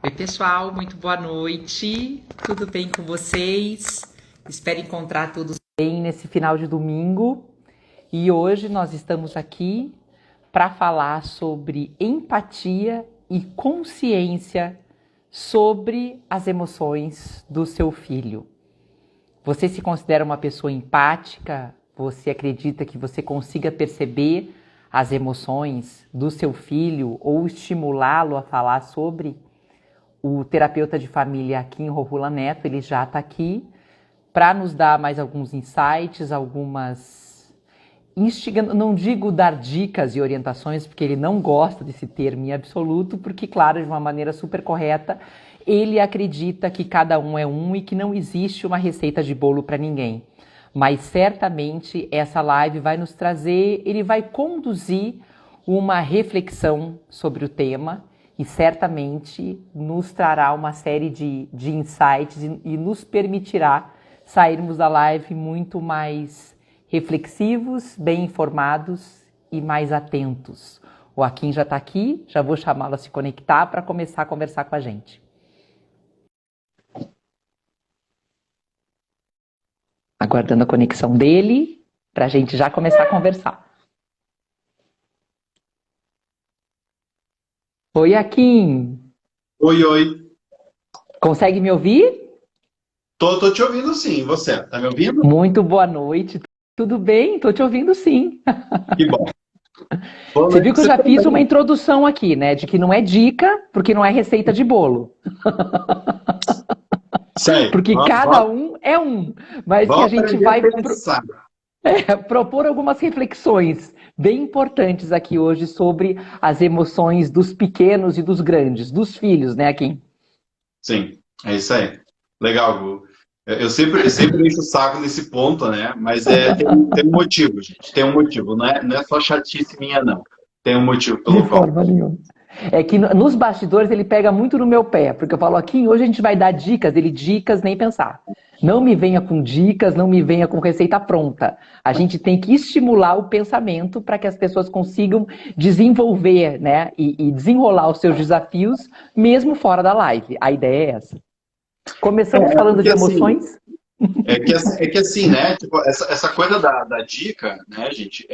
Oi, pessoal, muito boa noite. Tudo bem com vocês? Espero encontrar todos bem nesse final de domingo. E hoje nós estamos aqui para falar sobre empatia e consciência sobre as emoções do seu filho. Você se considera uma pessoa empática? Você acredita que você consiga perceber as emoções do seu filho ou estimulá-lo a falar sobre? O terapeuta de família Kim Rohula Neto, ele já está aqui para nos dar mais alguns insights, não digo dar dicas e orientações, porque ele não gosta desse termo em absoluto, porque, claro, de uma maneira super correta, ele acredita que cada um é um e que não existe uma receita de bolo para ninguém. Mas certamente essa live vai nos trazer, ele vai conduzir uma reflexão sobre o tema e certamente nos trará uma série de insights e nos permitirá sairmos da live muito mais reflexivos, bem informados e mais atentos. O Akin já está aqui, já vou chamá-lo a se conectar para começar a conversar com a gente. Aguardando a conexão dele, para a gente já começar a conversar. Oi, Akin. Oi, oi. Consegue me ouvir? Tô te ouvindo sim. E você, tá me ouvindo? Muito boa noite. Tudo bem? Tô te ouvindo sim. Que bom. Boa Você noite viu pra que eu você já fiz uma também. introdução aqui, né? De que não é dica, porque não é receita de bolo. Isso aí. Porque cada um é um. Mas que a Vamos gente aprender a vai pensar. propor algumas reflexões bem importantes aqui hoje sobre as emoções dos pequenos e dos grandes, dos filhos, né, Kim? Sim, é isso aí. Legal, Gu. Eu sempre encho o saco nesse ponto, né? Mas tem um motivo, gente. Tem um motivo. Não é só chatice minha, não. Tem um motivo De pelo qual. forma nenhuma. É que nos bastidores ele pega muito no meu pé, porque eu falo, aqui hoje a gente vai dar dicas, ele dicas nem pensar. Não me venha com dicas, não me venha com receita pronta. A gente tem que estimular o pensamento para que as pessoas consigam desenvolver, né, e desenrolar os seus desafios, mesmo fora da live. A ideia é essa. Começamos falando Porque de assim, emoções? é que assim, né? Tipo, essa coisa da dica, né, gente?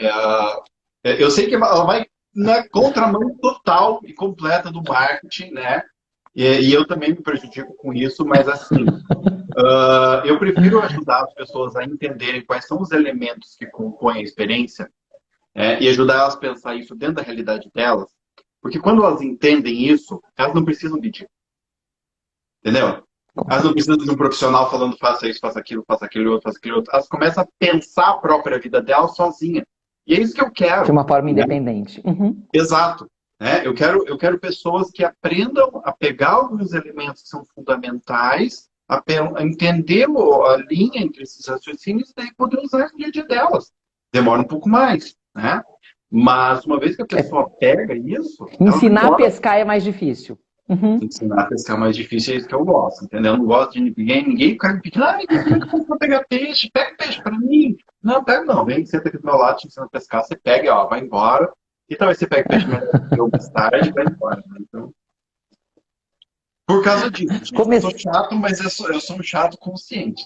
Eu sei que ela vai na contramão total e completa do marketing, né? E eu também me prejudico com isso, mas assim, eu prefiro ajudar as pessoas a entenderem quais são os elementos que compõem a experiência, e ajudar elas a pensar isso dentro da realidade delas, porque quando elas entendem isso, elas não precisam de dica, entendeu? Elas não precisam de um profissional falando faça isso, faça aquilo outro, faça aquilo outro. Elas começam a pensar a própria vida delas sozinha. E é isso que eu De quero, uma forma né? independente. Uhum. Exato. Né? Eu quero pessoas que aprendam a pegar alguns elementos que são fundamentais, a entender a linha entre esses raciocínios e daí poder usar no dia a dia delas. Demora um pouco mais, né? Mas uma vez que a pessoa pega isso, ela vai Ensinar a embora. pescar é mais difícil. Uhum. Ensinar a pescar mais difícil é isso que eu gosto, entendeu? Eu não gosto de ninguém fica me pedindo, Miguel, como é que eu faço pra pegar peixe? Pega peixe pra mim. Não, pega não, vem, senta aqui do meu lado, te ensina a pescar, você pega, ó, vai embora. E talvez você pegue peixe melhor que eu mais tarde e vai embora, né? Então, por causa disso, gente, eu sou Come- chato, mas eu sou um chato consciente.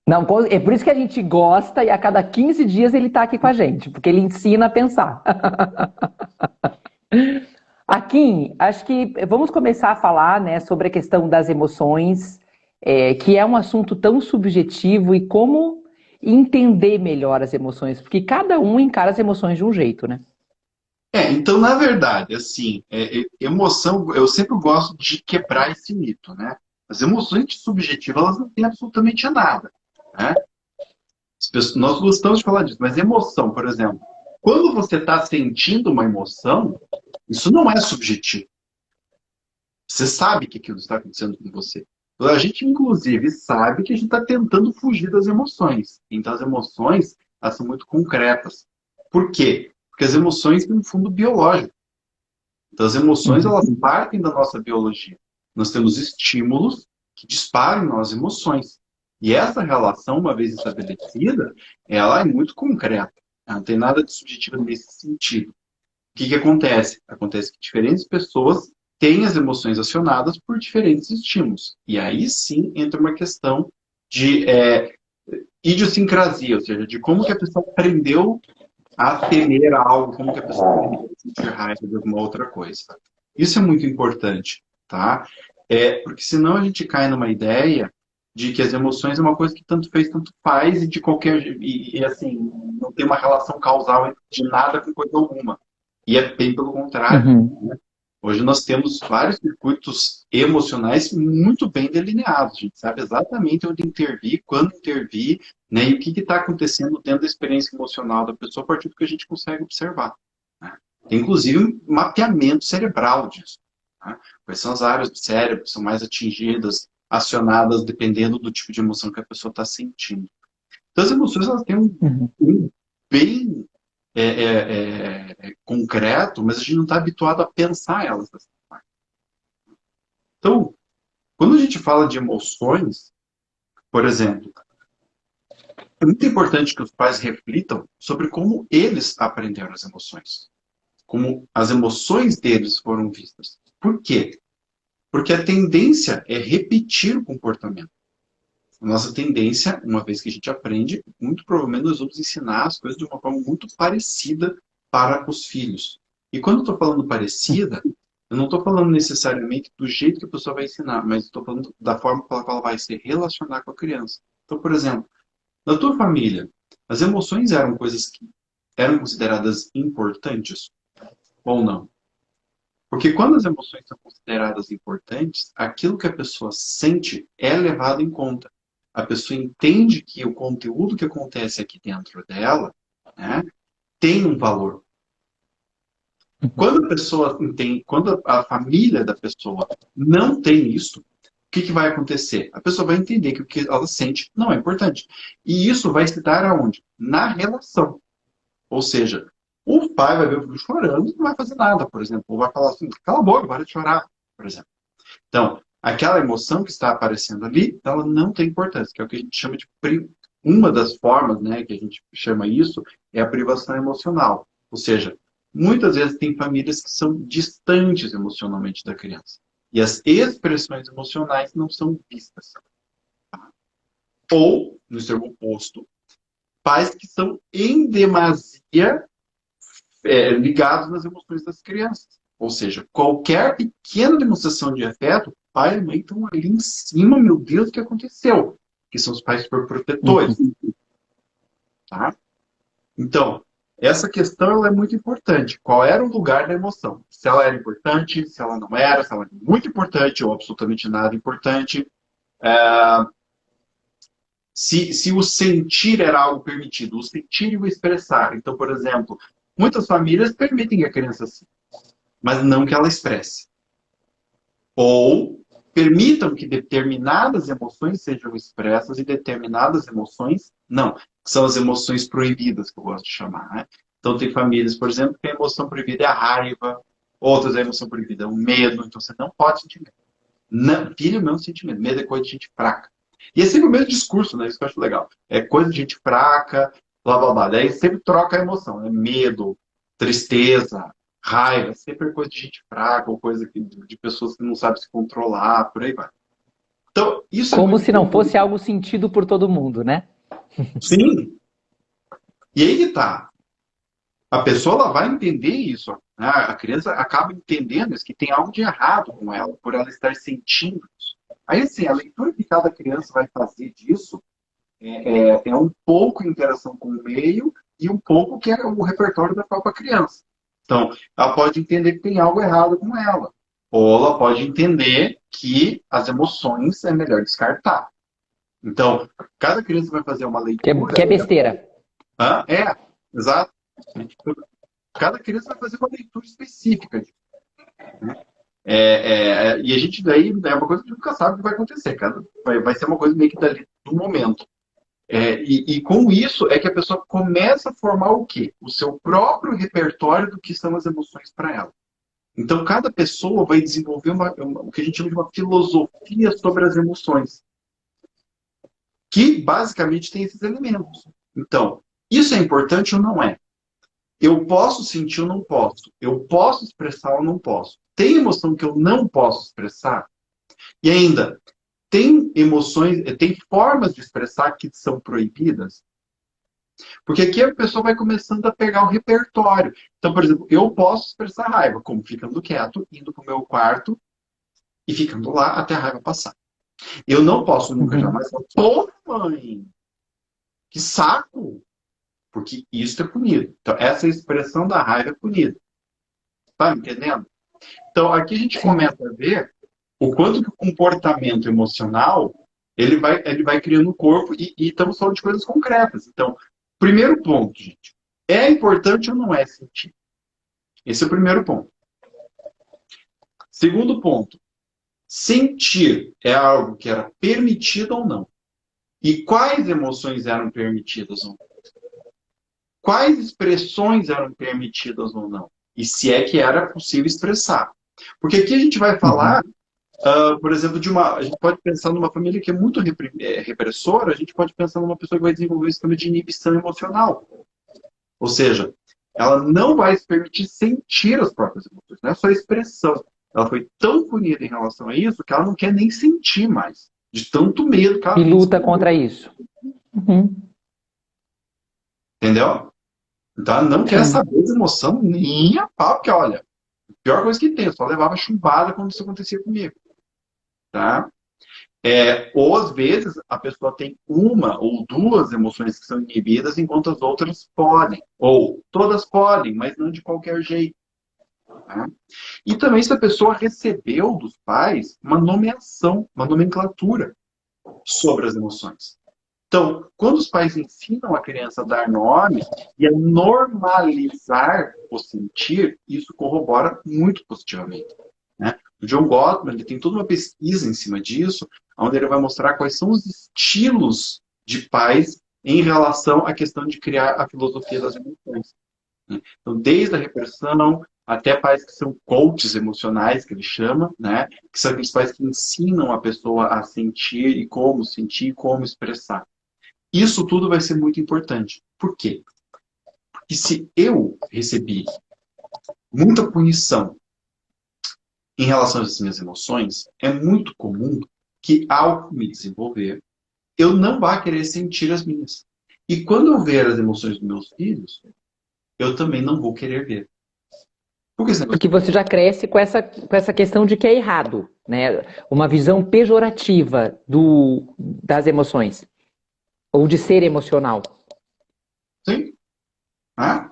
Não, é por isso que a gente gosta e a cada 15 dias ele está aqui com a gente, porque ele ensina a pensar. Akin, acho que vamos começar a falar, né, sobre a questão das emoções, que é um assunto tão subjetivo e como entender melhor as emoções, porque cada um encara as emoções de um jeito, né? Então, na verdade, assim, emoção, eu sempre gosto de quebrar esse mito, né? As emoções subjetivas, elas não têm absolutamente nada, né? Nós gostamos de falar disso, mas emoção, por exemplo, quando você está sentindo uma emoção, isso não é subjetivo. Você sabe que aquilo está acontecendo com você. A gente, inclusive, sabe que a gente está tentando fugir das emoções. Então, as emoções, elas são muito concretas. Por quê? Porque as emoções têm um fundo biológico. Então, as emoções, Uhum. elas partem da nossa biologia. Nós temos estímulos que disparam em nós emoções. E essa relação, uma vez estabelecida, ela é muito concreta. Ela não tem nada de subjetivo nesse sentido. O que acontece? Acontece que diferentes pessoas tem as emoções acionadas por diferentes estímulos. E aí sim entra uma questão de idiosincrasia, ou seja, de como que a pessoa aprendeu a temer algo, como que a pessoa aprendeu a sentir raiva de alguma outra coisa. Isso é muito importante, tá? Porque senão a gente cai numa ideia de que as emoções é uma coisa que tanto fez, tanto faz, e de qualquer assim, não tem uma relação causal de nada com coisa alguma. E é bem pelo contrário. Uhum. Né? Hoje nós temos vários circuitos emocionais muito bem delineados. A gente sabe exatamente onde intervir, quando intervir, né? E o que está acontecendo dentro da experiência emocional da pessoa a partir do que a gente consegue observar. Né? Tem, inclusive, um mapeamento cerebral disso. Né? Quais são as áreas do cérebro que são mais atingidas, acionadas, dependendo do tipo de emoção que a pessoa está sentindo. Então, as emoções elas têm um bem concreto, mas a gente não está habituado a pensar elas dessa forma. Então, quando a gente fala de emoções, por exemplo, é muito importante que os pais reflitam sobre como eles aprenderam as emoções, como as emoções deles foram vistas. Por quê? Porque a tendência é repetir o comportamento. A nossa tendência, uma vez que a gente aprende, muito provavelmente nós vamos ensinar as coisas de uma forma muito parecida para os filhos. E quando eu estou falando parecida, eu não estou falando necessariamente do jeito que a pessoa vai ensinar, mas estou falando da forma com a qual ela vai se relacionar com a criança. Então, por exemplo, na tua família, as emoções eram coisas que eram consideradas importantes ou não? Porque quando as emoções são consideradas importantes, aquilo que a pessoa sente é levado em conta. A pessoa entende que o conteúdo que acontece aqui dentro dela, né, tem um valor. Quando a pessoa entende, quando a família da pessoa não tem isso, o que vai acontecer? A pessoa vai entender que o que ela sente não é importante. E isso vai se dar aonde? Na relação. Ou seja, o pai vai ver o filho chorando e não vai fazer nada, por exemplo. Ou vai falar assim, cala a boca, para de chorar, por exemplo. Então, aquela emoção que está aparecendo ali, ela não tem importância, que é o que a gente chama de... Uma das formas, né, que a gente chama isso é a privação emocional. Ou seja, muitas vezes tem famílias que são distantes emocionalmente da criança. E as expressões emocionais não são vistas. Ou, no seu oposto, pais que são em demasia ligados nas emoções das crianças. Ou seja, qualquer pequena demonstração de afeto, pai e mãe estão ali em cima, meu Deus, o que aconteceu? Que são os pais superprotetores. Tá? Então, essa questão ela é muito importante. Qual era o lugar da emoção? Se ela era importante, se ela não era, se ela era muito importante ou absolutamente nada importante. Se o sentir era algo permitido, o sentir e o expressar. Então, por exemplo, muitas famílias permitem que a criança sinta, mas não que ela expresse. Ou permitam que determinadas emoções sejam expressas e determinadas emoções não. São as emoções proibidas, que eu gosto de chamar. Né? Então, tem famílias, por exemplo, que a emoção proibida é a raiva, outras a emoção proibida é o medo, então você não pode sentir medo. Não, filho não sente medo. Medo é coisa de gente fraca. E é sempre o mesmo discurso, né? Isso que eu acho legal. É coisa de gente fraca, blá blá blá. Daí sempre troca a emoção, né? Medo, tristeza, raiva, sempre é coisa de gente fraca, ou coisa de pessoas que não sabem se controlar, por aí vai. Então, isso é Como muito se não importante. fosse algo sentido por todo mundo, né? Sim. E aí que tá. A pessoa ela vai entender isso. Né? A criança acaba entendendo isso, que tem algo de errado com ela, por ela estar sentindo isso. Aí, assim, a leitura que cada criança vai fazer disso é um pouco interação com o meio e um pouco que é o repertório da própria criança. Então, ela pode entender que tem algo errado com ela. Ou ela pode entender que as emoções é melhor descartar. Então, cada criança vai fazer uma leitura. Que é besteira. Exato. Cada criança vai fazer uma leitura específica disso. Né? E a gente daí é uma coisa que nunca sabe o que vai acontecer. Vai ser uma coisa meio que dali do momento. E com isso é que a pessoa começa a formar o quê? O seu próprio repertório do que são as emoções para ela. Então, cada pessoa vai desenvolver o que a gente chama de uma filosofia sobre as emoções, que basicamente tem esses elementos. Então, isso é importante ou não é? Eu posso sentir ou não posso. Eu posso expressar ou não posso. Tem emoção que eu não posso expressar? E ainda, tem emoções, tem formas de expressar que são proibidas? Porque aqui a pessoa vai começando a pegar o repertório. Então, por exemplo, eu posso expressar raiva, como ficando quieto, indo para o meu quarto e ficando lá até a raiva passar. Eu não posso nunca Uhum. jamais falar, pô, mãe, que saco! Porque isso é punido. Então, essa expressão da raiva é punida. Tá me entendendo? Então, aqui a gente Sim. começa a ver o quanto que o comportamento emocional ele vai criando o corpo e estamos falando de coisas concretas. Então, primeiro ponto, gente. É importante ou não é sentir? Esse é o primeiro ponto. Segundo ponto. Sentir é algo que era permitido ou não? E quais emoções eram permitidas ou não? Quais expressões eram permitidas ou não? E se é que era possível expressar. Porque aqui a gente vai Uhum. falar, por exemplo, a gente pode pensar numa família que é muito repressora, a gente pode pensar numa pessoa que vai desenvolver um sistema de inibição emocional. Ou seja, ela não vai se permitir sentir as próprias emoções, não é só expressão. Ela foi tão punida em relação a isso que ela não quer nem sentir mais, de tanto medo que ela E tem de se luta perder. contra isso. Uhum. Entendeu? Então ela não quer Sim. saber de emoção nem a pau, porque olha, a pior coisa que tem, eu só levava chumbada quando isso acontecia comigo. Tá? Ou às vezes a pessoa tem uma ou duas emoções que são inibidas, enquanto as outras podem. Ou todas podem, mas não de qualquer jeito. Tá? E também se a pessoa recebeu dos pais uma nomeação, uma nomenclatura sobre as emoções. Então, quando os pais ensinam a criança a dar nome e a normalizar o sentir, isso corrobora muito positivamente. Né? O John Gottman ele tem toda uma pesquisa em cima disso, onde ele vai mostrar quais são os estilos de pais em relação à questão de criar a filosofia das emoções. Né? Então, desde a repressão até pais que são coaches emocionais, que ele chama, né? Que são aqueles pais que ensinam a pessoa a sentir e como expressar. Isso tudo vai ser muito importante. Por quê? Porque se eu recebi muita punição em relação às minhas emoções, é muito comum que, ao me desenvolver, eu não vá querer sentir as minhas. E quando eu ver as emoções dos meus filhos, eu também não vou querer ver. Por que esse negócio? Porque você já cresce com essa questão de que é errado, né? Uma visão pejorativa das emoções, ou de ser emocional. Sim. Ah?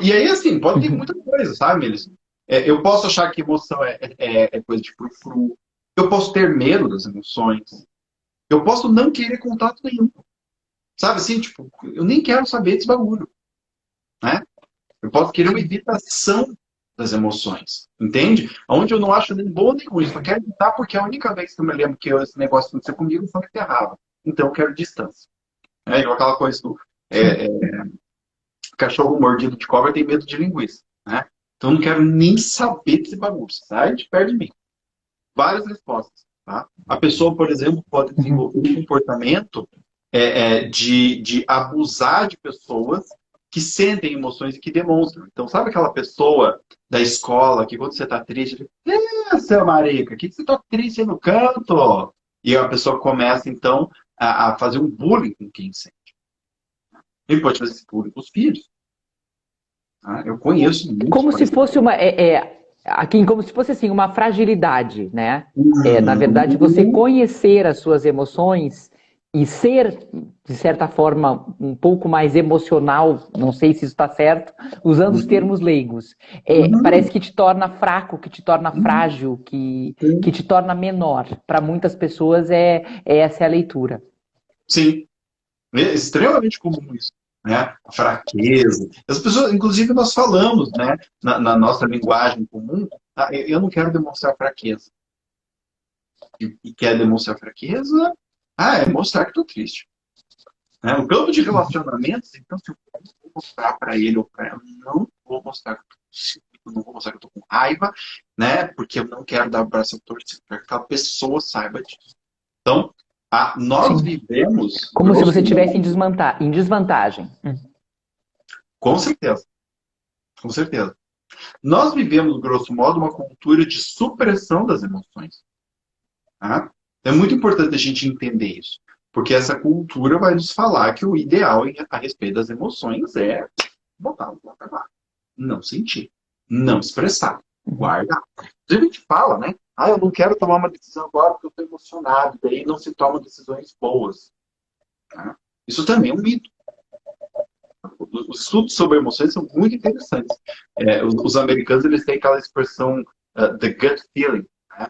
E aí, assim, pode ter muita Uhum. coisa, sabe, Melissa? Eu posso achar que emoção é coisa de frufru. Eu posso ter medo das emoções. Eu posso não querer contato nenhum. Sabe assim, tipo, eu nem quero saber desse bagulho, né? Eu posso querer uma evitação das emoções, entende? Onde eu não acho nem bom nem ruim, só quero evitar porque a única vez que eu me lembro que esse negócio aconteceu comigo foi que errava. Então eu quero distância. Igual aquela coisa do é, é, cachorro mordido de cobra tem medo de linguiça, né? Então eu não quero nem saber desse bagulho, sai de perto de mim. Várias respostas, tá? A pessoa, por exemplo, pode Uhum. desenvolver um comportamento de abusar de pessoas que sentem emoções e que demonstram. Então, sabe aquela pessoa da escola que quando você está triste, seu marica, que você está triste no canto? E a pessoa começa, então, a fazer um bullying com quem sente. Ele pode fazer esse bullying com os filhos. Tá? Eu conheço muitos Como se pais. fosse aqui, como se fosse assim, uma fragilidade, né? Na verdade, você Uhum. conhecer as suas emoções e ser, de certa forma, um pouco mais emocional, não sei se isso está certo, usando os Uhum. termos leigos, parece Uhum. que te torna fraco, que te torna Uhum. frágil, que te torna menor. Para muitas pessoas essa é a leitura. Sim. É extremamente comum isso, né? A fraqueza. As pessoas, inclusive, nós falamos, né, na nossa linguagem comum, tá? Eu não quero demonstrar fraqueza. E quer demonstrar fraqueza? Ah, é mostrar que estou triste. Né? No campo de relacionamentos, então, se eu vou mostrar para ele ou para ela, não vou mostrar que eu não vou mostrar que eu estou com raiva, né? Porque eu não quero dar o braço a torcer, para que aquela pessoa saiba disso. Então, nós Sim. vivemos, Como se grosso você estivesse modo, em desvantagem. com certeza. Com certeza. Nós vivemos, grosso modo, uma cultura de supressão das emoções. Tá? É muito importante a gente entender isso, porque essa cultura vai nos falar que o ideal a respeito das emoções é botar no lá, não sentir, não expressar, Uhum. guardar. A gente fala, né? Ah, eu não quero tomar uma decisão agora porque eu estou emocionado, daí não se tomam decisões boas. Tá? Isso também é um mito. Os estudos sobre emoções são muito interessantes. Os americanos eles têm aquela expressão the gut feeling, né?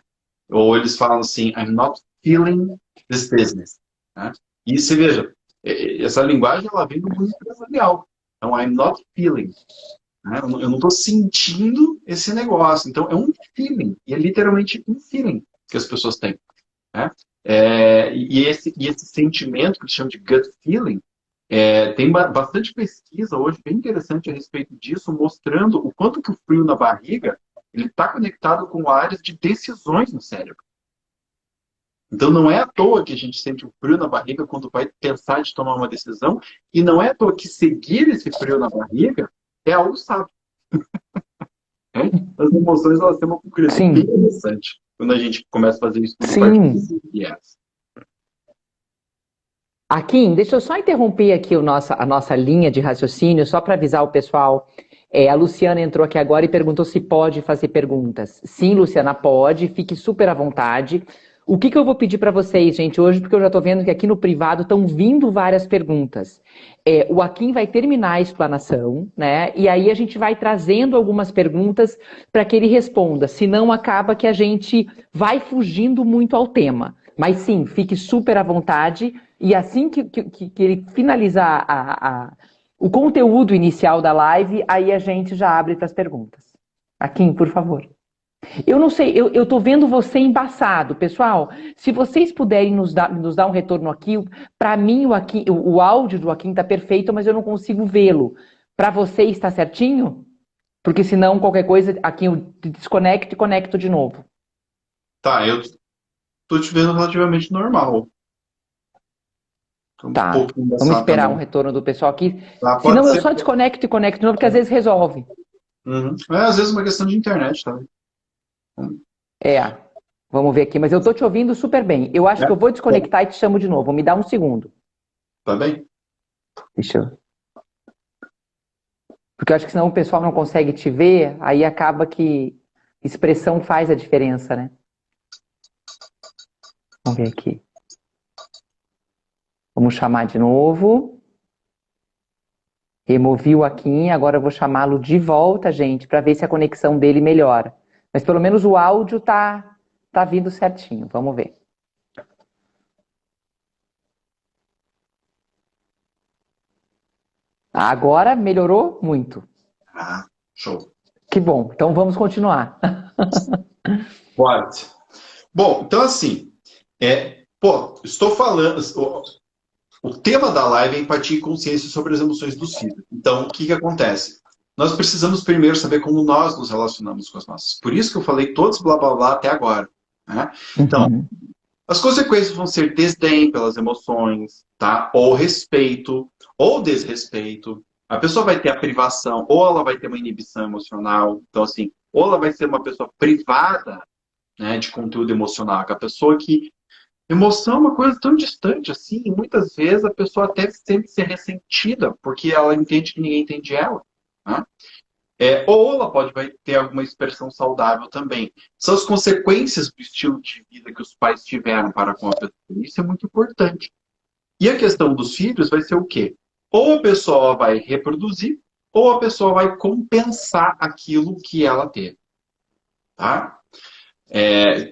Ou eles falam assim, I'm not feeling this business. Né? E você veja, essa linguagem ela vem do mundo empresarial. Então, I'm not feeling. Né? Eu não estou sentindo esse negócio. Então, é um feeling. E é literalmente um feeling que as pessoas têm. Né? E esse sentimento que eles chamam de gut feeling, tem bastante pesquisa hoje, bem interessante a respeito disso, mostrando o quanto que o frio na barriga ele está conectado com áreas de decisões no cérebro. Então não é à toa que a gente sente o frio na barriga quando vai pensar de tomar uma decisão, e não é à toa que seguir esse frio na barriga é algo sábio. Né? As emoções elas têm uma concretude bem Sim, interessante quando a gente começa a fazer um estudo sim. particular. Yes. Aqui, deixa eu só interromper aqui a nossa linha de raciocínio, só para avisar o pessoal. A Luciana entrou aqui agora e perguntou se pode fazer perguntas. Sim, Luciana, pode, fique super à vontade. O que eu vou pedir para vocês, gente, hoje, porque eu já estou vendo que aqui no privado estão vindo várias perguntas. O Akin vai terminar a explanação, né? E aí a gente vai trazendo algumas perguntas para que ele responda, senão acaba que a gente vai fugindo muito ao tema. Mas sim, fique super à vontade. E assim que ele finalizar o conteúdo inicial da live, aí a gente já abre para as perguntas. Akin, por favor. Eu não sei, eu tô vendo você embaçado, pessoal. Se vocês puderem nos dar um retorno aqui, para mim o áudio do Akin está perfeito, mas eu não consigo vê-lo. Para você está certinho? Porque senão qualquer coisa, Akin, eu desconecto e conecto de novo. Tá, eu tô te vendo relativamente normal. Tô um Tá. pouco Vamos embaçado esperar um também. retorno do pessoal aqui. Tá, pode Senão eu ser. só desconecto e conecto de novo, porque às vezes resolve. Uhum. Às vezes uma questão de internet também. É. Vamos ver aqui, mas eu tô te ouvindo super bem. Eu acho que eu vou desconectar e te chamo de novo. Me dá um segundo. Tá bem? Deixa eu. Porque eu acho que senão o pessoal não consegue te ver, aí acaba que expressão faz a diferença, né? Vamos ver aqui. Vamos chamar de novo. Removi o Akin, agora eu vou chamá-lo de volta, gente, para ver se a conexão dele melhora. Mas pelo menos o áudio tá vindo certinho. Vamos ver. Agora melhorou muito. Ah, show. Que bom. Então vamos continuar. Pode. Bom, então assim, estou falando. O tema da live é empatia e consciência sobre as emoções dos filhos. Então, o que que acontece? Nós precisamos primeiro saber como nós nos relacionamos com as nossas. Por isso que eu falei todos blá blá blá até agora. Né? Então, Uhum. as consequências vão ser desdém pelas emoções, tá? Ou respeito, ou desrespeito. A pessoa vai ter a privação, ou ela vai ter uma inibição emocional. Então, assim, ou ela vai ser uma pessoa privada, né, de conteúdo emocional, que a pessoa que emoção é uma coisa tão distante assim, e muitas vezes a pessoa até sente ser ressentida, porque ela entende que ninguém entende ela. Né? Ou ela vai ter alguma expressão saudável também. São as consequências do estilo de vida que os pais tiveram para com a pessoa. Isso é muito importante. E a questão dos filhos vai ser o quê? Ou a pessoa vai reproduzir, ou a pessoa vai compensar aquilo que ela teve. Tá?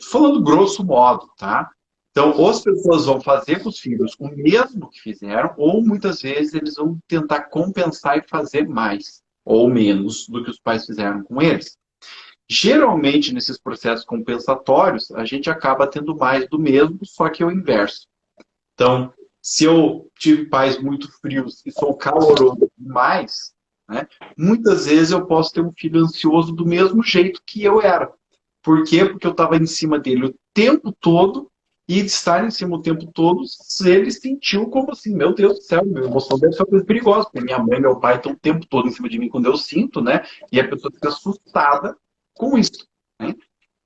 Falando grosso modo, tá? Então, ou as pessoas vão fazer com os filhos o mesmo que fizeram, ou muitas vezes eles vão tentar compensar e fazer mais ou menos do que os pais fizeram com eles. Geralmente, nesses processos compensatórios, a gente acaba tendo mais do mesmo, só que é o inverso. Então, se eu tive pais muito frios e sou caloroso demais, né, muitas vezes eu posso ter um filho ansioso do mesmo jeito que eu era. Por quê? Porque eu estava em cima dele o tempo todo e estar em cima o tempo todo, se ele sentiu como assim, meu Deus do céu, minha emoção deve ser uma coisa perigosa, porque minha mãe e meu pai estão o tempo todo em cima de mim quando eu sinto, né? E a pessoa fica assustada com isso, né?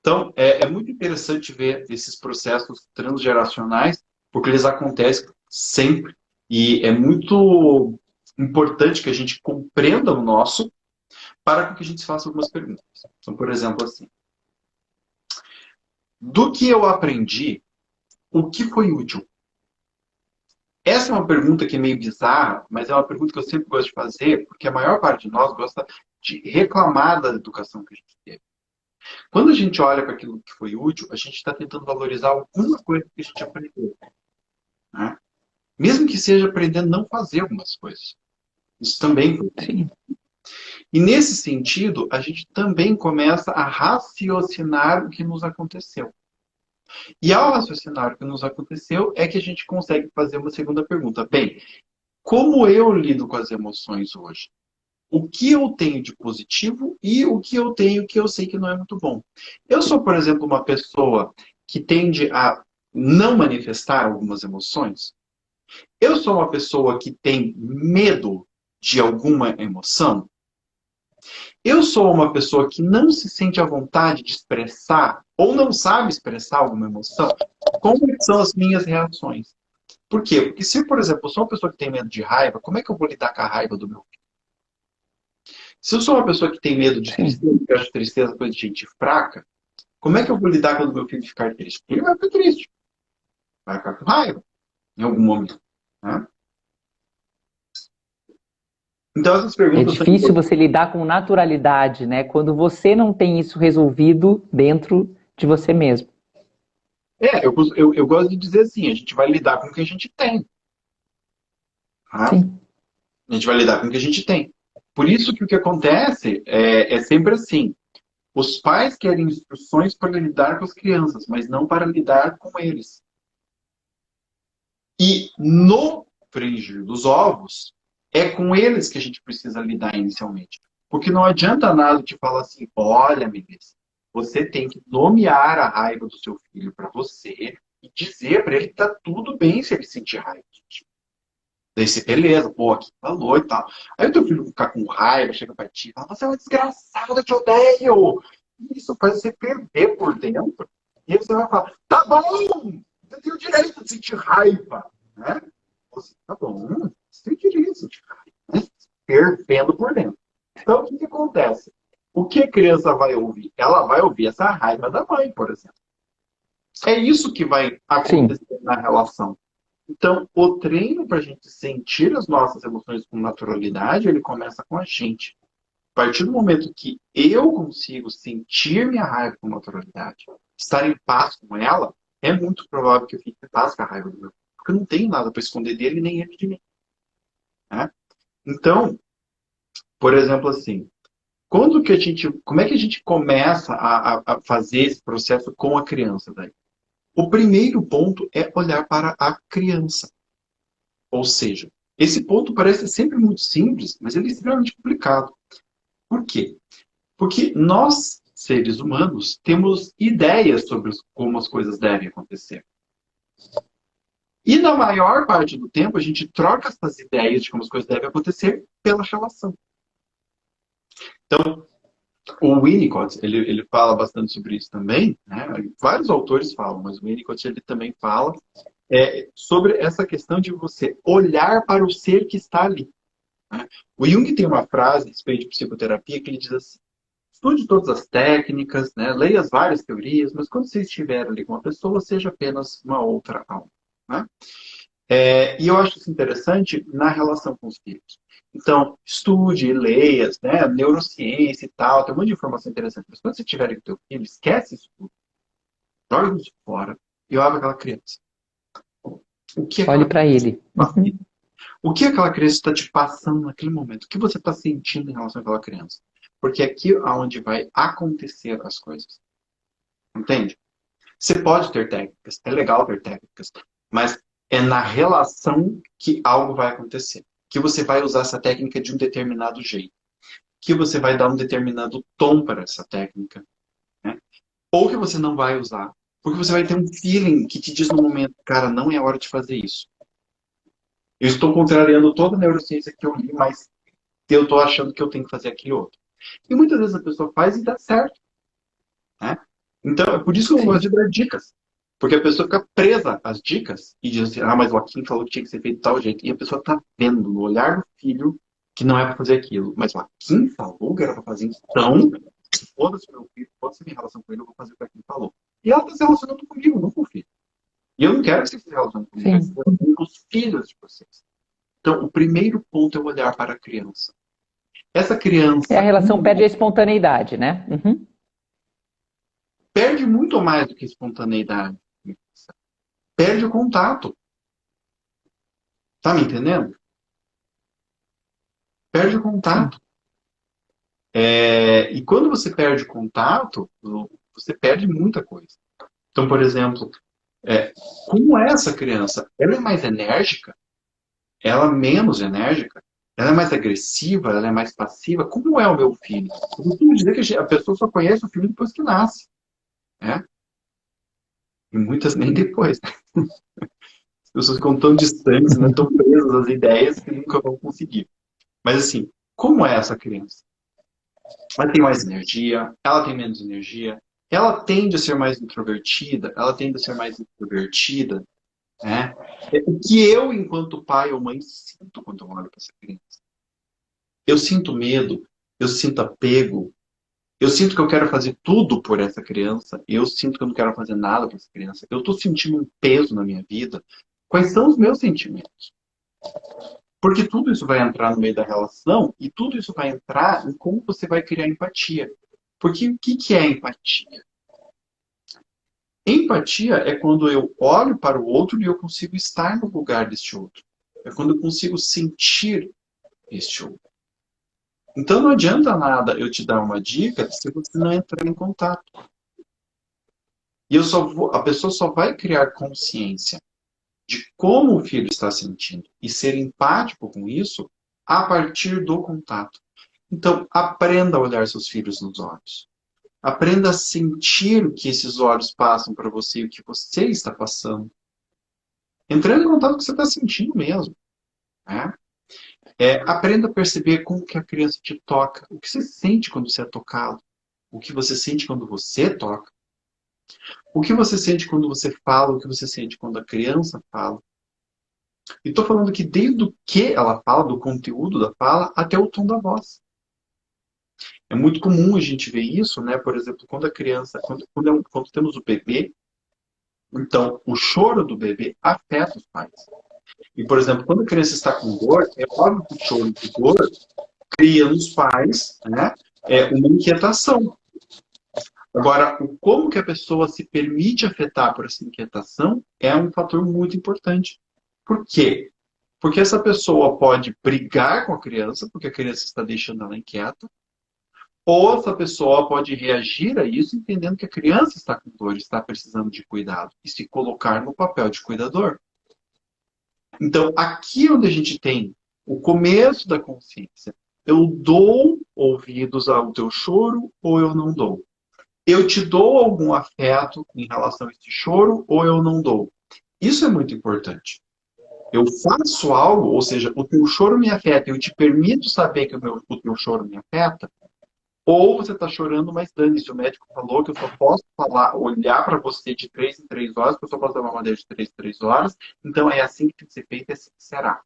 Então, é muito interessante ver esses processos transgeracionais, porque eles acontecem sempre. E é muito importante que a gente compreenda o nosso para que a gente faça algumas perguntas. Então, por exemplo, assim, do que eu aprendi, o que foi útil? Essa é uma pergunta que é meio bizarra, mas é uma pergunta que eu sempre gosto de fazer, porque a maior parte de nós gosta de reclamar da educação que a gente teve. Quando a gente olha para aquilo que foi útil, a gente está tentando valorizar alguma coisa que a gente aprendeu, né? Mesmo que seja aprendendo a não fazer algumas coisas. Isso também foi. Sim. E nesse sentido, a gente também começa a raciocinar o que nos aconteceu. E ao raciocinar o que nos aconteceu, é que a gente consegue fazer uma segunda pergunta. Bem, como eu lido com as emoções hoje? O que eu tenho de positivo e o que eu tenho que eu sei que não é muito bom. Eu sou, por exemplo, uma pessoa que tende a não manifestar algumas emoções. Eu sou uma pessoa que tem medo de alguma emoção. Eu sou uma pessoa que não se sente à vontade de expressar ou não sabe expressar alguma emoção. Como são as minhas reações? Por quê? Porque se, por exemplo, eu sou uma pessoa que tem medo de raiva, como é que eu vou lidar com a raiva do meu filho? Se eu sou uma pessoa que tem medo de Sim. tristeza, porque eu acho tristeza coisa de gente fraca, como é que eu vou lidar quando meu filho ficar triste? Ele vai ficar triste. Vai ficar com raiva em algum momento, né? Então essas É perguntas são difícil importantes. você lidar com naturalidade, né? Quando você não tem isso resolvido dentro de você mesmo. Eu gosto de dizer assim, a gente vai lidar com o que a gente tem. Tá? Sim. A gente vai lidar com o que a gente tem. Por isso que o que acontece é sempre assim. Os pais querem instruções para lidar com as crianças, mas não para lidar com eles. E no frigir dos ovos, é com eles que a gente precisa lidar inicialmente. Porque não adianta nada te falar assim, olha, Melissa, você tem que nomear a raiva do seu filho para você e dizer para ele que tá tudo bem se ele sentir raiva. Daí você, beleza, pô, aqui falou e tal. Aí o teu filho ficar com raiva, chega pra ti e fala, você é uma desgraçada, eu te odeio. Isso faz você perder por dentro. E aí você vai falar, tá bom, você tem o direito de sentir raiva. Né? Você, tá bom, você tem o direito de sentir raiva. Né? Fervendo por dentro. Então, o que, que acontece? O que a criança vai ouvir? Ela vai ouvir essa raiva da mãe, por exemplo. É isso que vai Sim. acontecer na relação. Então, o treino para a gente sentir as nossas emoções com naturalidade, ele começa com a gente. A partir do momento que eu consigo sentir minha raiva com naturalidade, estar em paz com ela, é muito provável que eu fique em paz com a raiva do meu filho. Porque eu não tenho nada para esconder dele, nem ele de mim. Né? Então, por exemplo, assim, como é que a gente começa a fazer esse processo com a criança daí? O primeiro ponto é olhar para a criança. Ou seja, esse ponto parece sempre muito simples, mas ele é extremamente complicado. Por quê? Porque nós, seres humanos, temos ideias sobre como as coisas devem acontecer. E na maior parte do tempo, a gente troca essas ideias de como as coisas devem acontecer pela relação. Então, o Winnicott, ele fala bastante sobre isso também, né? Vários autores falam, mas o Winnicott ele também fala sobre essa questão de você olhar para o ser que está ali. Né? O Jung tem uma frase a respeito de psicoterapia que ele diz assim, estude todas as técnicas, né? Leia as várias teorias, mas quando você estiver ali com uma pessoa, seja apenas uma outra alma. Né? E eu acho isso interessante na relação com os filhos. Então, estude, leia, né? Neurociência e tal, tem um monte de informação interessante. Mas quando você estiver com o teu filho, esquece isso tudo. Joga isso fora e olha aquela criança. O que Olhe aquela para criança ele. está O que aquela criança está te passando naquele momento? O que você está sentindo em relação àquela criança? Porque é aqui aonde vai acontecer as coisas. Entende? Você pode ter técnicas, é legal ter técnicas, mas é na relação que algo vai acontecer. Que você vai usar essa técnica de um determinado jeito. Que você vai dar um determinado tom para essa técnica. Né? Ou que você não vai usar. Porque você vai ter um feeling que te diz no momento, cara, não é hora de fazer isso. Eu estou contrariando toda a neurociência que eu li, mas eu estou achando que eu tenho que fazer aquele outro. E muitas vezes a pessoa faz e dá certo, né? Então, é por isso que eu não gosto Sim. de dar dicas. Porque a pessoa fica presa às dicas e diz assim, ah, mas o Joaquim falou que tinha que ser feito de tal jeito. E a pessoa está vendo no olhar do filho que não é para fazer aquilo. Mas o Joaquim falou que era para fazer, então, foda-se meu filho, foda-se minha relação com ele, eu vou fazer o que o Joaquim falou. E ela está se relacionando comigo, não com o filho. E eu não quero que você se relacione comigo, eu quero que você se Sim. relacione com os filhos de vocês. Então, o primeiro ponto é olhar para a criança. Essa É, a criança relação perde a espontaneidade, né? Uhum. perde muito mais do que espontaneidade. Perde o contato. Tá me entendendo? Perde o Sim. contato. E quando você perde o contato, você perde muita coisa. Então, por exemplo, como é essa criança? Ela é mais enérgica? Ela é menos enérgica? Ela é mais agressiva? Ela é mais passiva? Como é o meu filho? Eu costumo dizer que a pessoa só conhece o filho depois que nasce. Né? E muitas nem depois. As pessoas ficam tão distantes, né, tão presas às ideias que nunca vão conseguir. Mas assim, como é essa criança? Ela tem mais energia, ela tem menos energia, ela tende a ser mais introvertida, ela tende a ser mais introvertida, né? O que eu, enquanto pai ou mãe, sinto quando eu olho para essa criança? Eu sinto medo, eu sinto apego, eu sinto que eu quero fazer tudo por essa criança, eu sinto que eu não quero fazer nada por essa criança, eu estou sentindo um peso na minha vida. Quais são os meus sentimentos? Porque tudo isso vai entrar no meio da relação e tudo isso vai entrar em como você vai criar empatia. Porque o que é empatia? Empatia é quando eu olho para o outro e eu consigo estar no lugar deste outro. É quando eu consigo sentir este outro. Então não adianta nada eu te dar uma dica se você não entrar em contato. E a pessoa só vai criar consciência de como o filho está sentindo e ser empático com isso a partir do contato. Então, aprenda a olhar seus filhos nos olhos. Aprenda a sentir o que esses olhos passam para você e o que você está passando. Entrando em contato com o que você está sentindo mesmo. Né? Aprenda a perceber como que a criança te toca. O que você sente quando você é tocado. O que você sente quando você toca. O que você sente quando você fala. O que você sente quando a criança fala. E estou falando que desde o que ela fala, do conteúdo da fala, até o tom da voz. É muito comum a gente ver isso, né? Por exemplo, quando a criança, quando temos o bebê, então o choro do bebê afeta os pais. E, por exemplo, quando a criança está com dor, é óbvio que o choro de dor cria nos pais, né, uma inquietação. Agora, como que a pessoa se permite afetar por essa inquietação é um fator muito importante. Por quê? Porque essa pessoa pode brigar com a criança, porque a criança está deixando ela inquieta, ou essa pessoa pode reagir a isso entendendo que a criança está com dor, está precisando de cuidado, e se colocar no papel de cuidador. Então, aqui onde a gente tem o começo da consciência, eu dou ouvidos ao teu choro ou eu não dou? Eu te dou algum afeto em relação a esse choro ou eu não dou? Isso é muito importante. Eu faço algo, ou seja, o teu choro me afeta, eu te permito saber que o teu choro me afeta, ou você está chorando, mas dane-se, o médico falou que eu só posso falar, olhar para você de 3 em 3 horas, que eu só posso dar uma madeira de 3 em 3 horas, então é assim que tem que ser feito, é assim que será.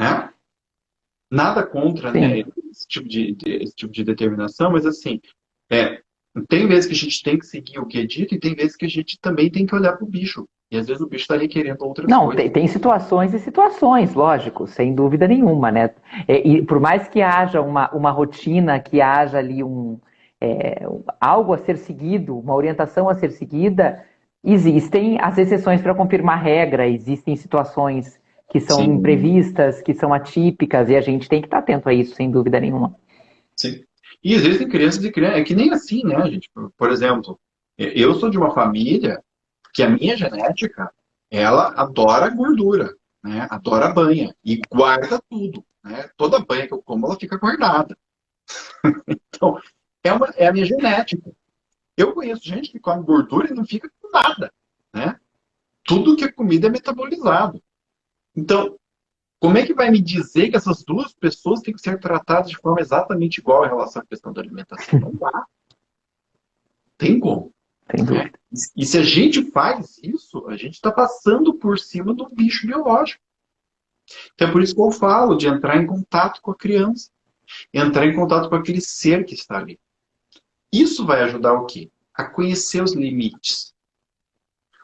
Né? Nada contra, né, Sim. esse tipo de determinação, mas assim, é, tem vezes que a gente tem que seguir o que é dito e tem vezes que a gente também tem que olhar para o bicho. E às vezes o bicho está ali querendo outras Não, coisas. tem situações e situações, lógico, sem dúvida nenhuma, né? E por mais que haja uma rotina, que haja ali algo a ser seguido, uma orientação a ser seguida, existem as exceções para confirmar a regra, existem situações que são Sim, imprevistas, que são atípicas, e a gente tem que estar atento a isso, sem dúvida nenhuma. sim. E existem crianças e crianças, é que nem assim, né, gente? Por exemplo, eu sou de uma família que a minha genética, ela adora gordura, né? Adora banha e guarda tudo, né? Toda banha que eu como, ela fica guardada. Então, é a minha genética. Eu conheço gente que come gordura e não fica com nada, né? Tudo que é comida é metabolizado. Então, como é que vai me dizer que essas duas pessoas têm que ser tratadas de forma exatamente igual em relação à questão da alimentação? Não dá. Tem como. Sem Né? dúvida. E se a gente faz isso, a gente está passando por cima do bicho biológico. Então é por isso que eu falo de entrar em contato com a criança, entrar em contato com aquele ser que está ali. Isso vai ajudar o quê? A conhecer os limites.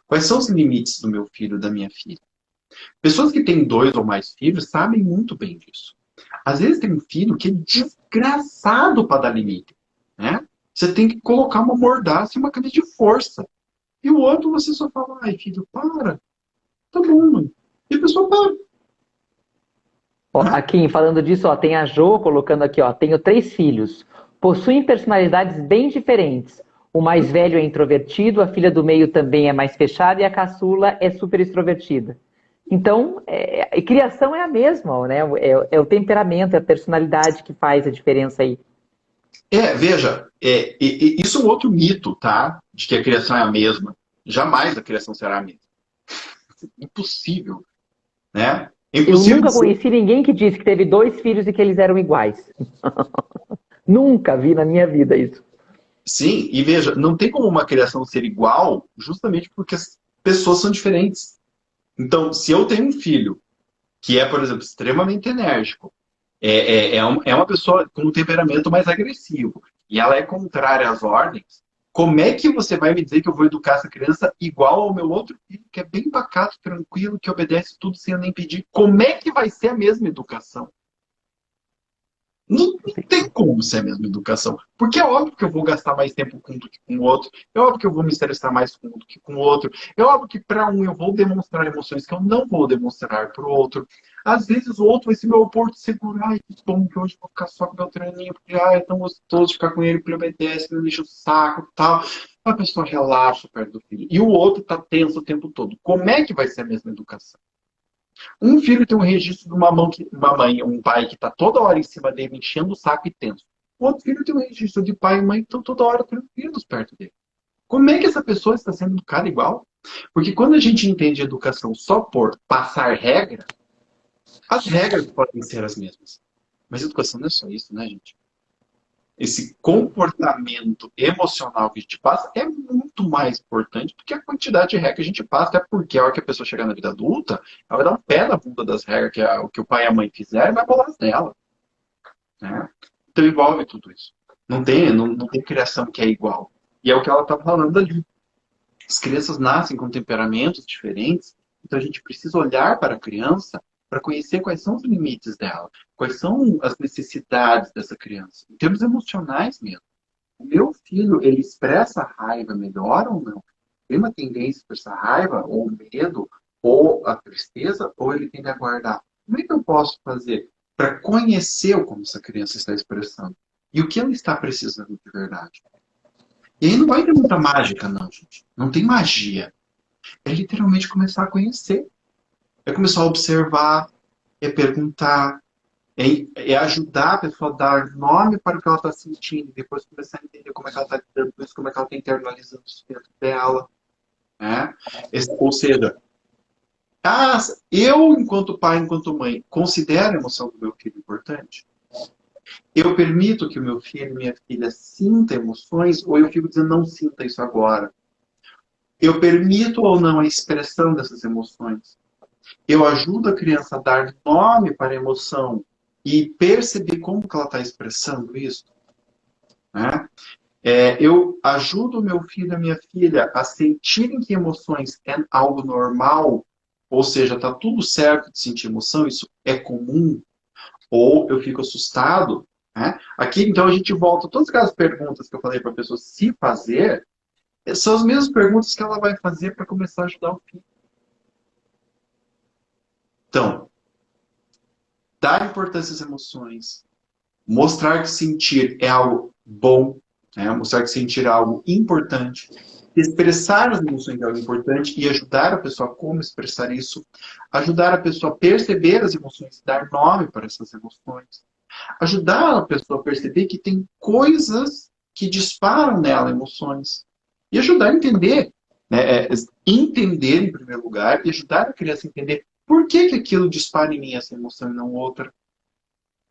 Quais são os limites do meu filho, da minha filha? Pessoas que têm 2 ou mais filhos sabem muito bem disso. Às vezes tem um filho que é desgraçado para dar limite. Né? Você tem que colocar uma mordaça e uma camisa de força. E o outro você só fala, ai filho, para. Tá bom, mãe. E a pessoa para. Ó, Né? aqui, falando disso, ó, tem a Jo colocando aqui, ó, tenho 3 filhos. Possuem personalidades bem diferentes. O mais velho é introvertido, a filha do meio também é mais fechada e a caçula é super extrovertida. Então, a criação é a mesma, né? É o temperamento, é a personalidade que faz a diferença aí. Veja, isso é um outro mito, tá? De que a criação é a mesma. Jamais a criação será a mesma. Impossível, né? É Eu impossível nunca dizer. conheci ninguém que disse que teve 2 filhos e que eles eram iguais. Nunca vi na minha vida isso. Sim, e veja, não tem como uma criação ser igual justamente porque as pessoas são diferentes. Então, se eu tenho um filho que é, por exemplo, extremamente enérgico, é uma pessoa com um temperamento mais agressivo, e ela é contrária às ordens, como é que você vai me dizer que eu vou educar essa criança igual ao meu outro filho, que é bem pacato, tranquilo, que obedece tudo sem eu nem pedir? Como é que vai ser a mesma educação? Não tem como ser a mesma educação. Porque é óbvio que eu vou gastar mais tempo com um do que com o outro. É óbvio que eu vou me estressar mais com um do que com o outro. É óbvio que para um eu vou demonstrar emoções que eu não vou demonstrar para o outro. Às vezes o outro vai ser meu porto seguro. Ai, que bom que hoje eu vou ficar só com meu treininho. Porque ai, é tão gostoso ficar com ele, porque ele obedece, ele deixa o saco e tal. A pessoa relaxa perto do filho. E o outro tá tenso o tempo todo. Como é que vai ser a mesma educação? Um filho tem um registro de uma mãe, um pai que está toda hora em cima dele, enchendo o saco e tenso. O outro filho tem um registro de pai e mãe que estão toda hora tranquilos perto dele. Como é que essa pessoa está sendo educada igual? Porque quando a gente entende educação só por passar regra, as regras podem ser as mesmas. Mas educação não é só isso, né, gente? Esse comportamento emocional que a gente passa é muito mais importante do que a quantidade de regras que a gente passa, até porque a hora que a pessoa chegar na vida adulta, ela vai dar um pé na bunda das regras que o pai e a mãe fizeram e vai bolar as dela. Né? Então envolve tudo isso. Não tem criação que é igual. E é o que ela está falando ali. As crianças nascem com temperamentos diferentes, então a gente precisa olhar para a criança para conhecer quais são os limites dela, quais são as necessidades dessa criança, em termos emocionais mesmo. O meu filho, ele expressa raiva melhor ou não? Tem uma tendência para essa raiva, ou o medo, ou a tristeza, ou ele tende a guardar? Como é que eu posso fazer para conhecer como essa criança está expressando? E o que ela está precisando de verdade? E aí não vai ter muita mágica, não, gente. Não tem magia. É literalmente começar a conhecer. É começar a observar, é perguntar, é ajudar a pessoa a dar nome para o que ela está sentindo, depois começar a entender como é que ela está lidando com isso, como é que ela está internalizando isso dentro dela. Né? Ou seja, eu, enquanto pai, enquanto mãe, considero a emoção do meu filho importante? Eu permito que o meu filho e minha filha sinta emoções, ou eu fico dizendo, não sinta isso agora? Eu permito ou não a expressão dessas emoções? Eu ajudo a criança a dar nome para a emoção e perceber como que ela está expressando isso? Né? Eu ajudo o meu filho e a minha filha a sentirem que emoções é algo normal, ou seja, está tudo certo de sentir emoção, isso é comum, ou eu fico assustado. Né? Aqui, então, a gente volta a todas aquelas perguntas que eu falei para a pessoa se fazer, são as mesmas perguntas que ela vai fazer para começar a ajudar o filho. Então, dar importância às emoções, mostrar que sentir é algo bom, né? Mostrar que sentir é algo importante, expressar as emoções é algo importante e ajudar a pessoa a como expressar isso, ajudar a pessoa a perceber as emoções, dar nome para essas emoções, ajudar a pessoa a perceber que tem coisas que disparam nela emoções. E ajudar a entender, né? Entender em primeiro lugar e ajudar a criança a entender por que aquilo dispara em mim essa emoção e não outra.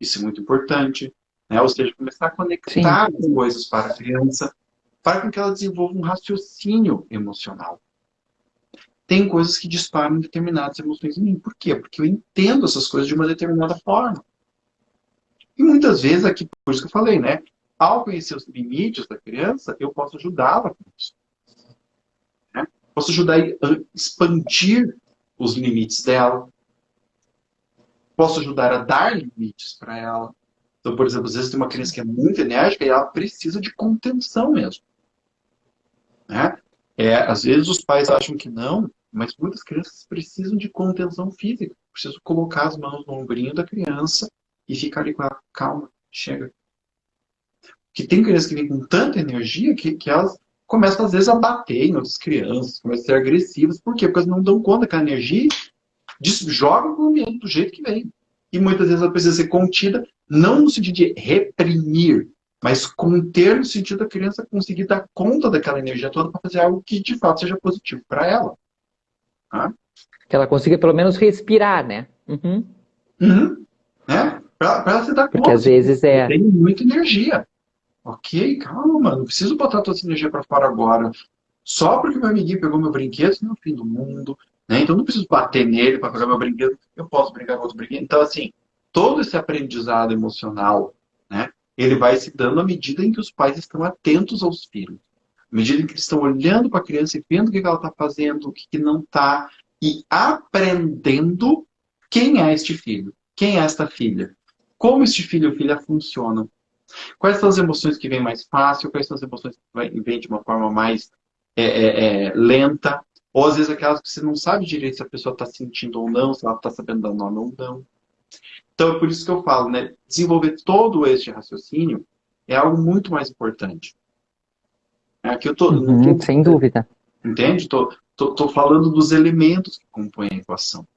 Isso é muito importante. Né? Ou seja, começar a Sim. conectar as coisas para a criança, para que ela desenvolva um raciocínio emocional. Tem coisas que disparam determinadas emoções em mim. Por quê? Porque eu entendo essas coisas de uma determinada forma. E muitas vezes, aqui, por isso que eu falei, né? Ao conhecer os limites da criança, eu posso ajudá-la com isso. Né? Posso ajudar a expandir os limites dela. Posso ajudar a dar limites para ela. Então, por exemplo, às vezes tem uma criança que é muito enérgica e ela precisa de contenção mesmo. Né? Às vezes os pais acham que não, mas muitas crianças precisam de contenção física. Preciso colocar as mãos no ombrinho da criança e ficar ali com ela, calma, chega. Porque tem crianças que vêm com tanta energia que elas começam, às vezes, a bater em outras crianças, começam a ser agressivas. Por quê? Porque elas não dão conta que a energia joga o ambiente do jeito que vem. E muitas vezes ela precisa ser contida, não no sentido de reprimir, mas conter no sentido da criança conseguir dar conta daquela energia toda para fazer algo que de fato seja positivo para ela. Tá? Que ela consiga pelo menos respirar, né? Uhum. Uhum. Né? Para ela se dar Porque conta. às vezes Eu é. tenho muita energia. Ok, calma, não preciso botar toda essa energia para fora agora. Só porque meu amiguinho pegou meu brinquedo, isso não é o fim do mundo. Né? Então não preciso bater nele para pegar meu brinquedo. Eu posso brincar com outro brinquedo. Então, assim, todo esse aprendizado emocional, né, ele vai se dando à medida em que os pais estão atentos aos filhos. À medida em que eles estão olhando para a criança e vendo o que ela está fazendo, o que não está, e aprendendo quem é este filho, quem é esta filha, como este filho ou filha funcionam. Quais são as emoções que vêm mais fácil, quais são as emoções que vêm de uma forma mais lenta, ou às vezes aquelas que você não sabe direito se a pessoa está sentindo ou não, se ela está sabendo dar nome ou não. Então é por isso que eu falo, né? Desenvolver todo este raciocínio é algo muito mais importante. Aqui não Uhum, tô, sem dúvida. entende? Tô falando dos elementos que compõem a equação.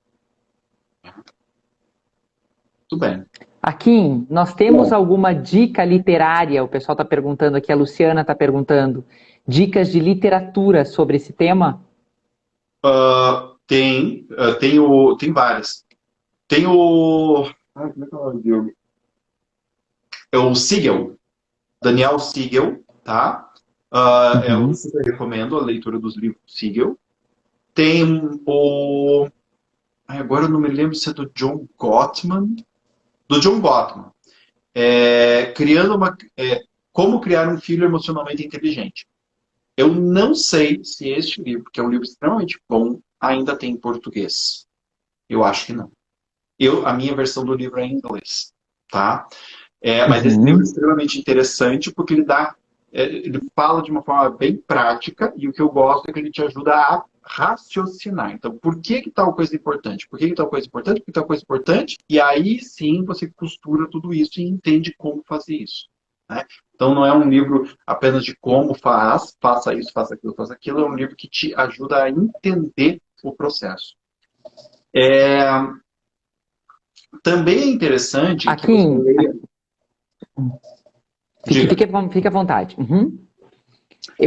Tudo bem. Aqui, nós temos Bom, alguma dica literária? O pessoal está perguntando aqui, a Luciana está perguntando. Dicas de literatura sobre esse tema? tem várias. Tem o. Como é que é o nome dele? É o Siegel, Daniel Siegel, tá? Eu Uhum. super recomendo a leitura dos livros do Siegel. Tem o. Agora eu não me lembro se é do John Gottman. Do John Gottman. Criando como criar um filho emocionalmente inteligente. Eu não sei se este livro, que é um livro extremamente bom, ainda tem em português. Eu acho que não. A minha versão do livro é em inglês, tá? Mas esse livro é Uhum. extremamente interessante porque ele fala de uma forma bem prática e o que eu gosto é que ele te ajuda a raciocinar. Então, por que tal coisa é importante? Por que tal coisa é importante? Por que tal coisa é importante? E aí sim você costura tudo isso e entende como fazer isso. Né? Então, não é um livro apenas de como faça isso, faça aquilo, faça aquilo. É um livro que te ajuda a entender o processo. É, Também é interessante que você Aqui, leia. Diga. fique à vontade. Uhum.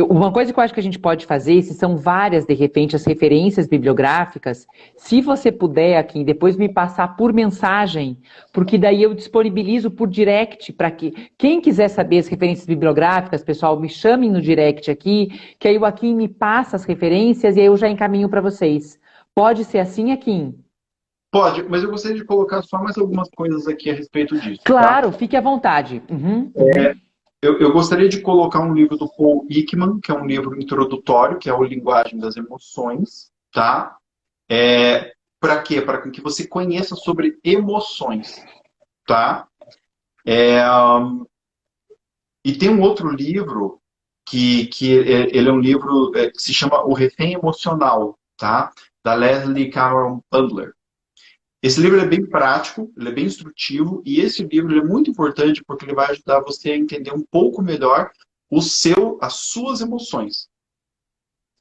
Uma coisa que eu acho que a gente pode fazer, se são várias, de repente, as referências bibliográficas, se você puder aqui, depois me passar por mensagem, porque daí eu disponibilizo por direct para que quem quiser saber as referências bibliográficas, pessoal, me chamem no direct aqui, que aí o Akin me passa as referências e aí eu já encaminho para vocês. Pode ser assim, Akin? Pode, mas eu gostaria de colocar só mais algumas coisas aqui a respeito disso, tá? Claro, fique à vontade. Uhum, uhum. Eu gostaria de colocar um livro do Paul Ekman, que é um livro introdutório, que é o Linguagem das Emoções, tá? Para quê? Para que você conheça sobre emoções, tá? É, e tem um outro livro ele é um livro que se chama O Refém Emocional, tá? Da Leslie Cameron Butler. Esse livro é bem prático, ele é bem instrutivo, e esse livro é muito importante porque ele vai ajudar você a entender um pouco melhor as suas emoções,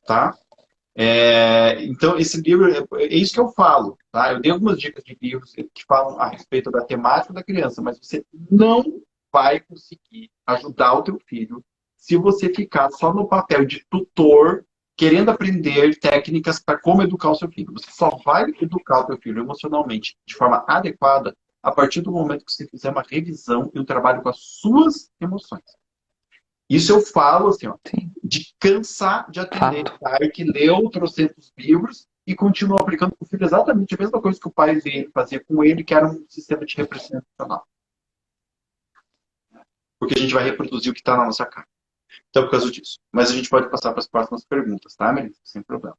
tá? Então, esse livro, é isso que eu falo, tá? Eu dei algumas dicas de livros que falam a respeito da temática da criança, mas você não vai conseguir ajudar o teu filho se você ficar só no papel de tutor, querendo aprender técnicas para como educar o seu filho. Você só vai educar o seu filho emocionalmente de forma adequada a partir do momento que você fizer uma revisão e um trabalho com as suas emoções. Isso eu falo assim, ó, Sim. de cansar de atender Fato. pai que leu trocentos livros e continua aplicando para o filho exatamente a mesma coisa que o pai veio fazer com ele, que era um sistema de repressão emocional. Porque a gente vai reproduzir o que está na nossa cara. Então, por causa disso. Mas a gente pode passar para as próximas perguntas, tá, Melissa? Sem problema.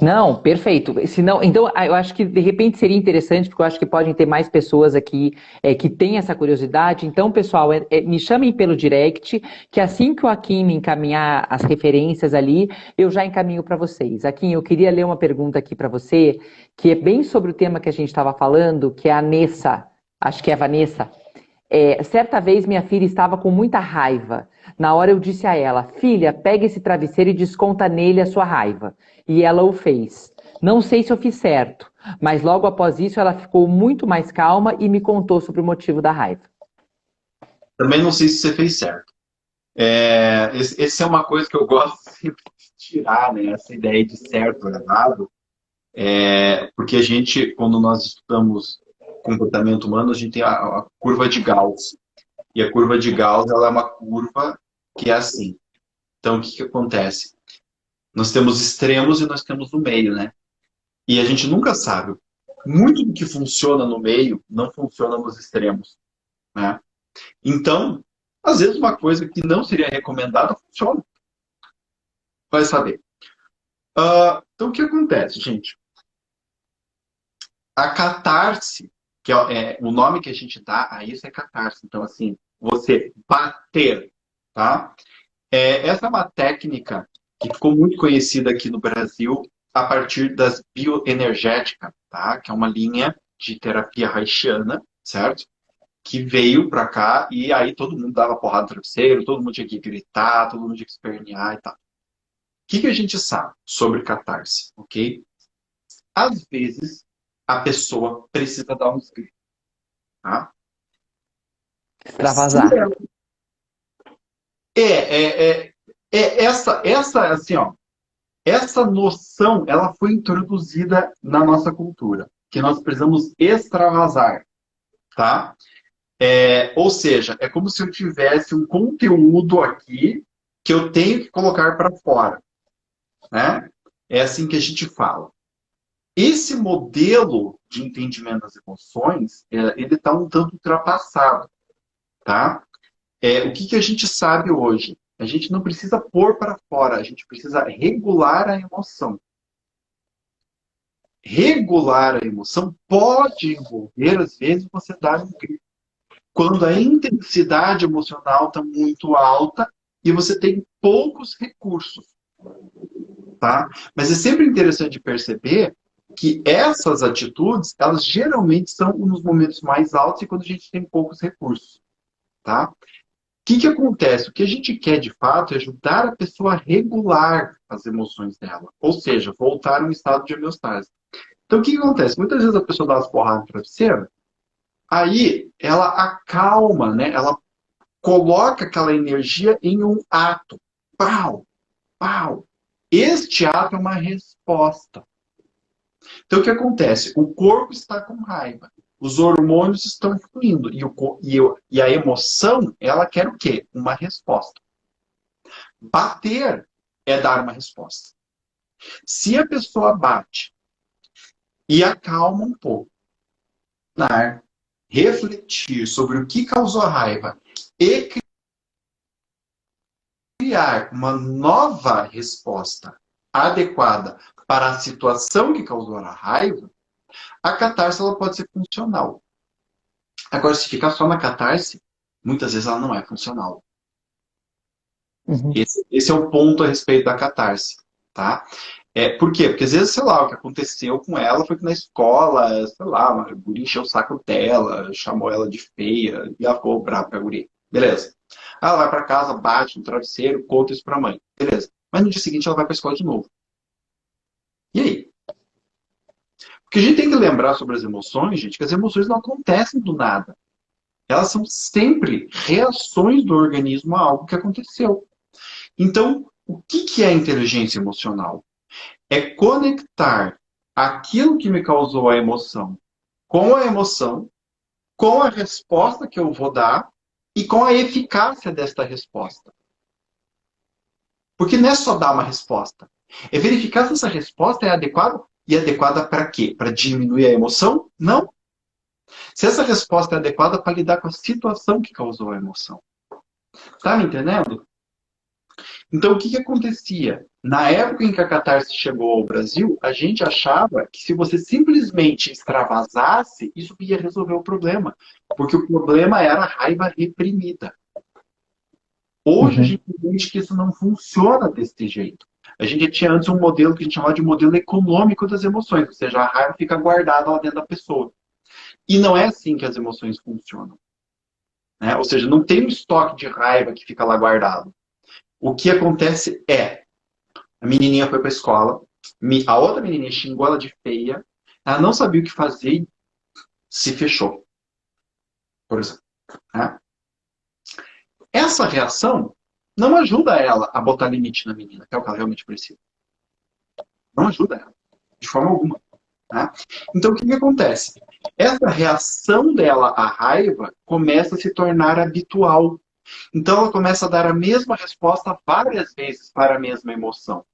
Não, perfeito. Senão, então, eu acho que de repente seria interessante, porque eu acho que podem ter mais pessoas aqui que têm essa curiosidade. Então, pessoal, me chamem pelo direct, que assim que o Akin me encaminhar as referências ali, eu já encaminho para vocês. Akin, eu queria ler uma pergunta aqui para você, que é bem sobre o tema que a gente estava falando, que é a Nessa, acho que é a Vanessa. Certa vez minha filha estava com muita raiva. Na hora eu disse a ela: filha, pega esse travesseiro e desconta nele a sua raiva. E ela o fez. Não sei se eu fiz certo, mas logo após isso ela ficou muito mais calma e me contou sobre o motivo da raiva. Também não sei se você fez certo. Essa é uma coisa que eu gosto sempre de tirar, né? Essa ideia de certo ou errado. Porque a gente, quando nós estudamos comportamento humano, a gente tem a curva de Gauss. E a curva de Gauss, ela é uma curva que é assim. Então, o que acontece? Nós temos extremos e nós temos o meio, né? E a gente nunca sabe. Muito do que funciona no meio não funciona nos extremos, né? Então, às vezes uma coisa que não seria recomendada funciona. Vai saber. Então, o que acontece, gente? A catarse, que é o nome que a gente dá a isso é catarse. Então, assim, você bater, tá? Essa é uma técnica que ficou muito conhecida aqui no Brasil a partir das bioenergéticas, tá? Que é uma linha de terapia haitiana, certo? Que veio para cá e aí todo mundo dava porrada no travesseiro, todo mundo tinha que gritar, todo mundo tinha que espernear e tal. O que a gente sabe sobre catarse, ok? Às vezes, a pessoa precisa dar uns gritos, tá? Se Extravasar. ela- essa, assim, ó, essa noção, ela foi introduzida na nossa cultura, que nós precisamos extravasar, tá? Ou seja, é como se eu tivesse um conteúdo aqui que eu tenho que colocar para fora, né? É assim que a gente fala. Esse modelo de entendimento das emoções, ele está um tanto ultrapassado, tá? O que a gente sabe hoje? A gente não precisa pôr para fora, a gente precisa regular a emoção. Regular a emoção pode envolver, às vezes, você dar um grito. Quando a intensidade emocional está muito alta e você tem poucos recursos, tá? Mas é sempre interessante perceber que essas atitudes, elas geralmente são nos momentos mais altos e quando a gente tem poucos recursos, tá? O que acontece? O que a gente quer, de fato, é ajudar a pessoa a regular as emoções dela. Ou seja, voltar a um estado de homeostase. Então, o que acontece? Muitas vezes a pessoa dá as porradas no travesseiro, aí ela acalma, né? Ela coloca aquela energia em um ato. Pau, pau. Este ato é uma resposta. Então, o que acontece? O corpo está com raiva. Os hormônios estão fluindo. E a emoção, ela quer o quê? Uma resposta. Bater é dar uma resposta. Se a pessoa bate e acalma um pouco, refletir sobre o que causou a raiva e criar uma nova resposta adequada para a situação que causou a raiva, a catarse ela pode ser funcional. Agora, se ficar só na catarse, muitas vezes ela não é funcional. Uhum. Esse é o ponto a respeito da catarse, tá? Por quê? Porque às vezes, sei lá, o que aconteceu com ela foi que na escola, sei lá, uma guria encheu o saco dela, chamou ela de feia, e ela ficou brava com a guria. Beleza. Ela vai para casa, bate no travesseiro, conta isso pra mãe. Beleza. Mas no dia seguinte ela vai pra escola de novo. E aí? Porque a gente tem que lembrar sobre as emoções, gente, que as emoções não acontecem do nada. Elas são sempre reações do organismo a algo que aconteceu. Então, o que é inteligência emocional? É conectar aquilo que me causou a emoção, com a resposta que eu vou dar e com a eficácia desta resposta. Porque não é só dar uma resposta. É verificar se essa resposta é adequada. E adequada para quê? Para diminuir a emoção? Não. Se essa resposta é adequada para lidar com a situação que causou a emoção. Tá me entendendo? Então, o que acontecia? Na época em que a catarse chegou ao Brasil, a gente achava que se você simplesmente extravasasse, isso ia resolver o problema. Porque o problema era a raiva reprimida. Hoje a Uhum. gente entende que isso não funciona desse jeito. A gente tinha antes um modelo que a gente chamava de modelo econômico das emoções, ou seja, a raiva fica guardada lá dentro da pessoa. E não é assim que as emoções funcionam. Né? Ou seja, não tem um estoque de raiva que fica lá guardado. O que acontece é, a menininha foi para a escola, a outra menininha xingou ela de feia, ela não sabia o que fazer e se fechou, por exemplo. Né? Essa reação não ajuda ela a botar limite na menina, que é o que ela realmente precisa. Não ajuda ela, de forma alguma. Né? Então, o que acontece? Essa reação dela à raiva começa a se tornar habitual. Então, ela começa a dar a mesma resposta várias vezes para a mesma emoção.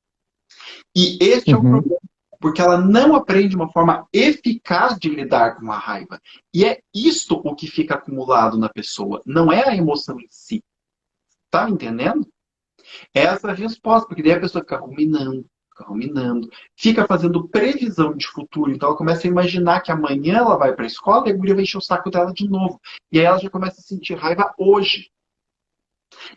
E este é o Uhum. problema, porque ela não aprende uma forma eficaz de lidar com a raiva. E é isto o que fica acumulado na pessoa, não é a emoção em si. Tá me entendendo? É essa a resposta, porque daí a pessoa fica ruminando, fica fazendo previsão de futuro. Então ela começa a imaginar que amanhã ela vai para a escola e a guria vai encher o saco dela de novo. E aí ela já começa a sentir raiva hoje.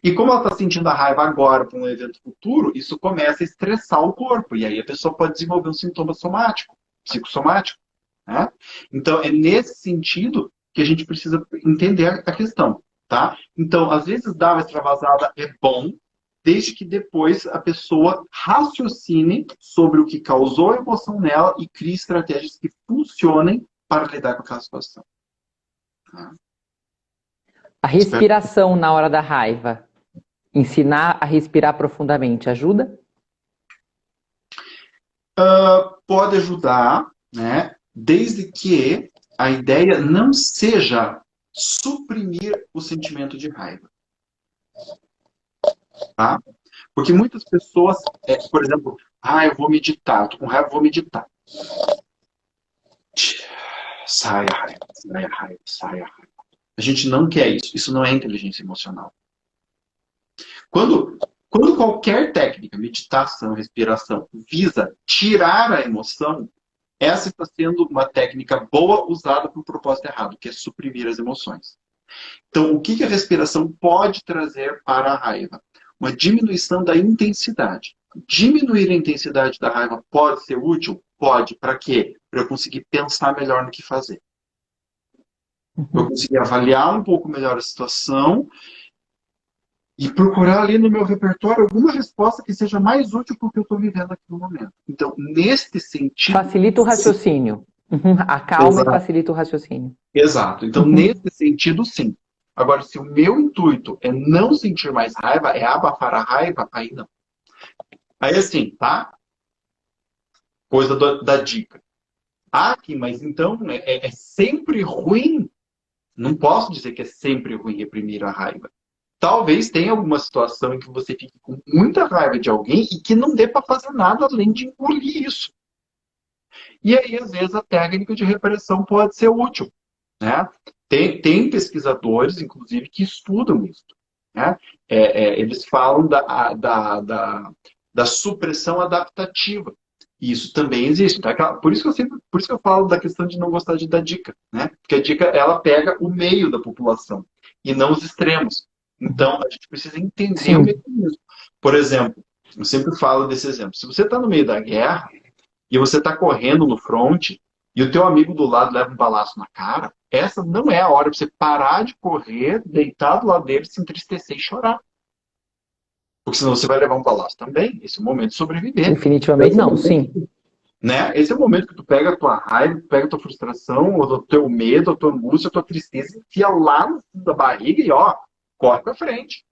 E como ela está sentindo a raiva agora para um evento futuro, isso começa a estressar o corpo. E aí a pessoa pode desenvolver um sintoma somático, psicossomático. Né? Então é nesse sentido que a gente precisa entender a questão. Tá? Então, às vezes, dar uma extravasada é bom, desde que depois a pessoa raciocine sobre o que causou a emoção nela e crie estratégias que funcionem para lidar com aquela situação. Tá? A Espero. respiração na hora da raiva. Ensinar a respirar profundamente ajuda? Pode ajudar, né? Desde que a ideia não seja suprimir o sentimento de raiva. Tá? Porque muitas pessoas, por exemplo, eu vou meditar, tô com raiva, vou meditar. Sai a raiva, sai a raiva, sai a raiva. A gente não quer isso. Isso não é inteligência emocional. Quando, quando qualquer técnica, meditação, respiração, visa tirar a emoção, essa está sendo uma técnica boa usada para o propósito errado, que é suprimir as emoções. Então, o que a respiração pode trazer para a raiva? Uma diminuição da intensidade. Diminuir a intensidade da raiva pode ser útil? Pode. Para quê? Para eu conseguir pensar melhor no que fazer. Para eu Uhum. conseguir avaliar um pouco melhor a situação e procurar ali no meu repertório alguma resposta que seja mais útil para o que eu estou vivendo aqui no momento. Então, neste sentido, Facilita o sim. raciocínio. Uhum. Acalma e Exato. facilita o raciocínio. Exato. Então, Uhum. nesse sentido, sim. Agora, se o meu intuito é não sentir mais raiva, é abafar a raiva, aí não. Aí, assim, tá? Coisa da dica. Kim, mas então é sempre ruim? Não posso dizer que é sempre ruim reprimir a raiva. Talvez tenha alguma situação em que você fique com muita raiva de alguém e que não dê para fazer nada além de engolir isso. E aí, às vezes, a técnica de repressão pode ser útil. Né? Tem pesquisadores, inclusive, que estudam isso. Né? Eles falam da supressão adaptativa. E isso também existe. Tá? Por isso que eu falo da questão de não gostar de dar dica. Né? Porque a dica ela pega o meio da população e não os extremos. Então, a gente precisa entender o Sim. mecanismo. Por exemplo, eu sempre falo desse exemplo. Se você está no meio da guerra, e você está correndo no front e o teu amigo do lado leva um balaço na cara, essa não é a hora para você parar de correr, deitar do lado dele, se entristecer e chorar. Porque senão você vai levar um balaço também. Esse é o momento de sobreviver. Definitivamente Esse é o não, momento sim. de, né? Esse é o momento que tu pega a tua raiva, tu pega a tua frustração, o teu medo, a tua angústia, a tua tristeza, enfia lá no fundo da barriga e, ó, corre pra frente.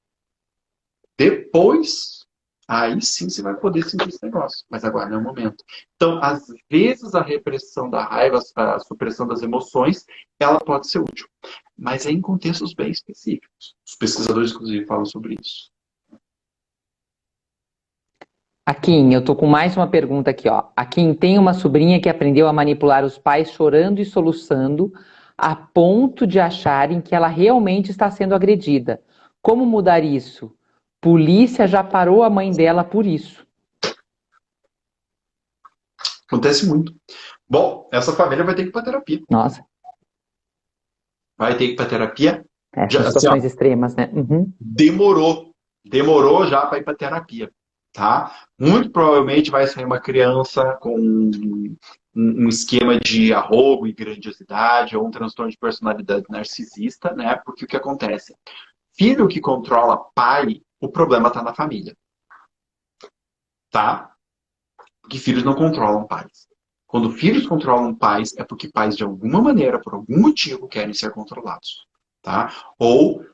Depois, aí sim você vai poder sentir esse negócio. Mas agora não é o momento. Então, às vezes, a repressão da raiva, a supressão das emoções, ela pode ser útil. Mas é em contextos bem específicos. Os pesquisadores, inclusive, falam sobre isso. A Kim, eu tô com mais uma pergunta aqui, ó. A Kim tem uma sobrinha que aprendeu a manipular os pais chorando e soluçando a ponto de acharem que ela realmente está sendo agredida. Como mudar isso? Polícia já parou a mãe dela por isso. Acontece muito. Bom, essa família vai ter que ir para terapia. Nossa, Vai ter que ir para terapia. são Já, assim, ó, situações extremas, né? Uhum. demorou já para ir para terapia, tá? Muito provavelmente vai sair uma criança com um esquema de arrobo e grandiosidade ou um transtorno de personalidade narcisista, né? Porque o que acontece? Filho que controla pai, o problema está na família, tá? Porque filhos não controlam pais. Quando filhos controlam pais, é porque pais, de alguma maneira, por algum motivo, querem ser controlados. Tá? Ou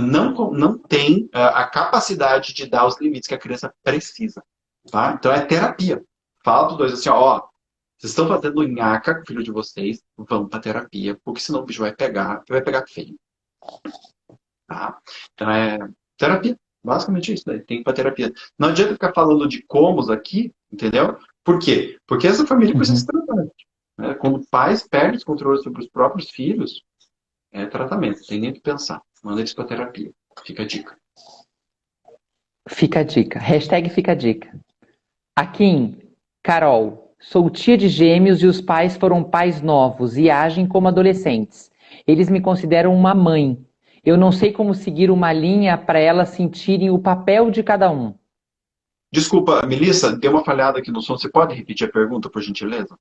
não tem a capacidade de dar os limites que a criança precisa. Tá? Então é terapia. Fala para os dois assim, ó, vocês estão fazendo nhaca com o filho de vocês, vão para terapia, porque senão o bicho vai pegar feio. Tá? Então é terapia. Basicamente isso, né? Tem que ir pra terapia. Não adianta ficar falando de comos aqui, entendeu? Por quê? Porque essa família precisa se tratar. Né? Quando pais perdem o controle sobre os próprios filhos, é tratamento. Tem nem o que pensar. Manda eles pra terapia. Fica a dica. Fica a dica. Hashtag fica a dica. Akin, Carol, sou tia de gêmeos e os pais foram pais novos e agem como adolescentes. Eles me consideram uma mãe. Eu não sei como seguir uma linha para elas sentirem o papel de cada um. Desculpa, Melissa, deu uma falhada aqui no som. Você pode repetir a pergunta, por gentileza?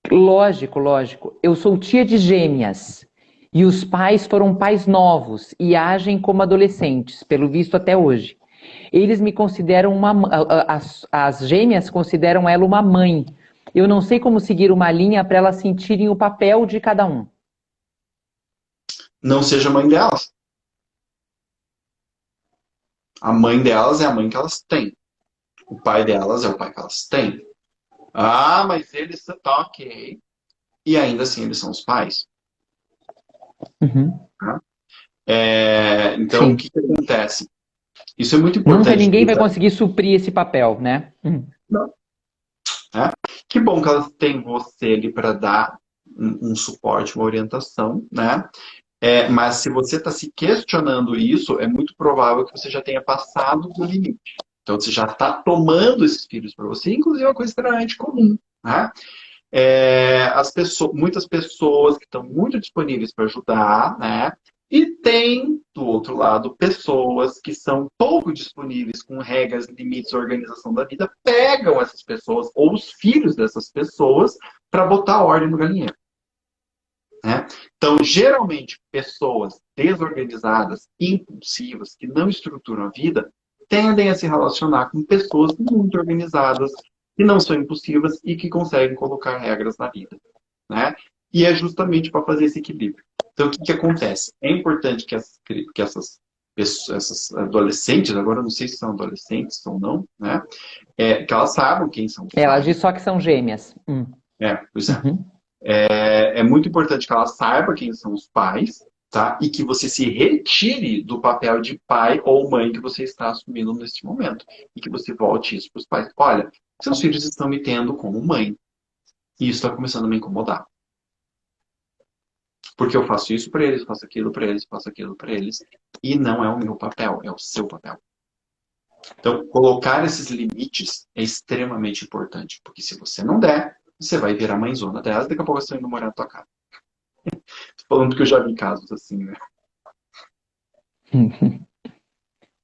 Lógico, lógico. Eu sou tia de gêmeas e os pais foram pais novos e agem como adolescentes, pelo visto até hoje. Eles me consideram as gêmeas consideram ela uma mãe. Eu não sei como seguir uma linha para elas sentirem o papel de cada um. Não seja mãe delas. A mãe delas é a mãe que elas têm. O pai delas é o pai que elas têm. Ah, mas eles tá ok. E ainda assim eles são os pais. Uhum. Tá? Então, Sim. o que acontece? Isso é muito Nunca importante. ninguém vai conseguir suprir esse papel, né? Não. Né? Que bom que elas têm você ali para dar um suporte, uma orientação, né? Mas se você está se questionando isso, é muito provável que você já tenha passado do limite. Então, você já está tomando esses filhos para você, inclusive é uma coisa extremamente comum. Né? Muitas pessoas que estão muito disponíveis para ajudar, né? E tem, do outro lado, pessoas que são pouco disponíveis com regras, limites, organização da vida, pegam essas pessoas ou os filhos dessas pessoas para botar ordem no galinheiro. Né? Então, geralmente, pessoas desorganizadas, impulsivas, que não estruturam a vida, tendem a se relacionar com pessoas muito organizadas, que não são impulsivas e que conseguem colocar regras na vida. Né? E é justamente para fazer esse equilíbrio. Então, o que acontece? É importante que essas adolescentes, agora eu não sei se são adolescentes ou não, né? Que elas saibam quem são os Elas pais. dizem só que são gêmeas. Pois é. Uhum. É muito importante que ela saiba quem são os pais, tá? E que você se retire do papel de pai ou mãe que você está assumindo neste momento. E que você volte isso para os pais. Olha, seus filhos estão me tendo como mãe. E isso está começando a me incomodar. Porque eu faço isso para eles, faço aquilo para eles, faço aquilo para eles. E não é o meu papel, é o seu papel. Então, colocar esses limites é extremamente importante. Porque se você não der, você vai virar mãezona delas, daqui a pouco você vai indo morar na tua casa. Tô falando que eu já vi casos assim, né?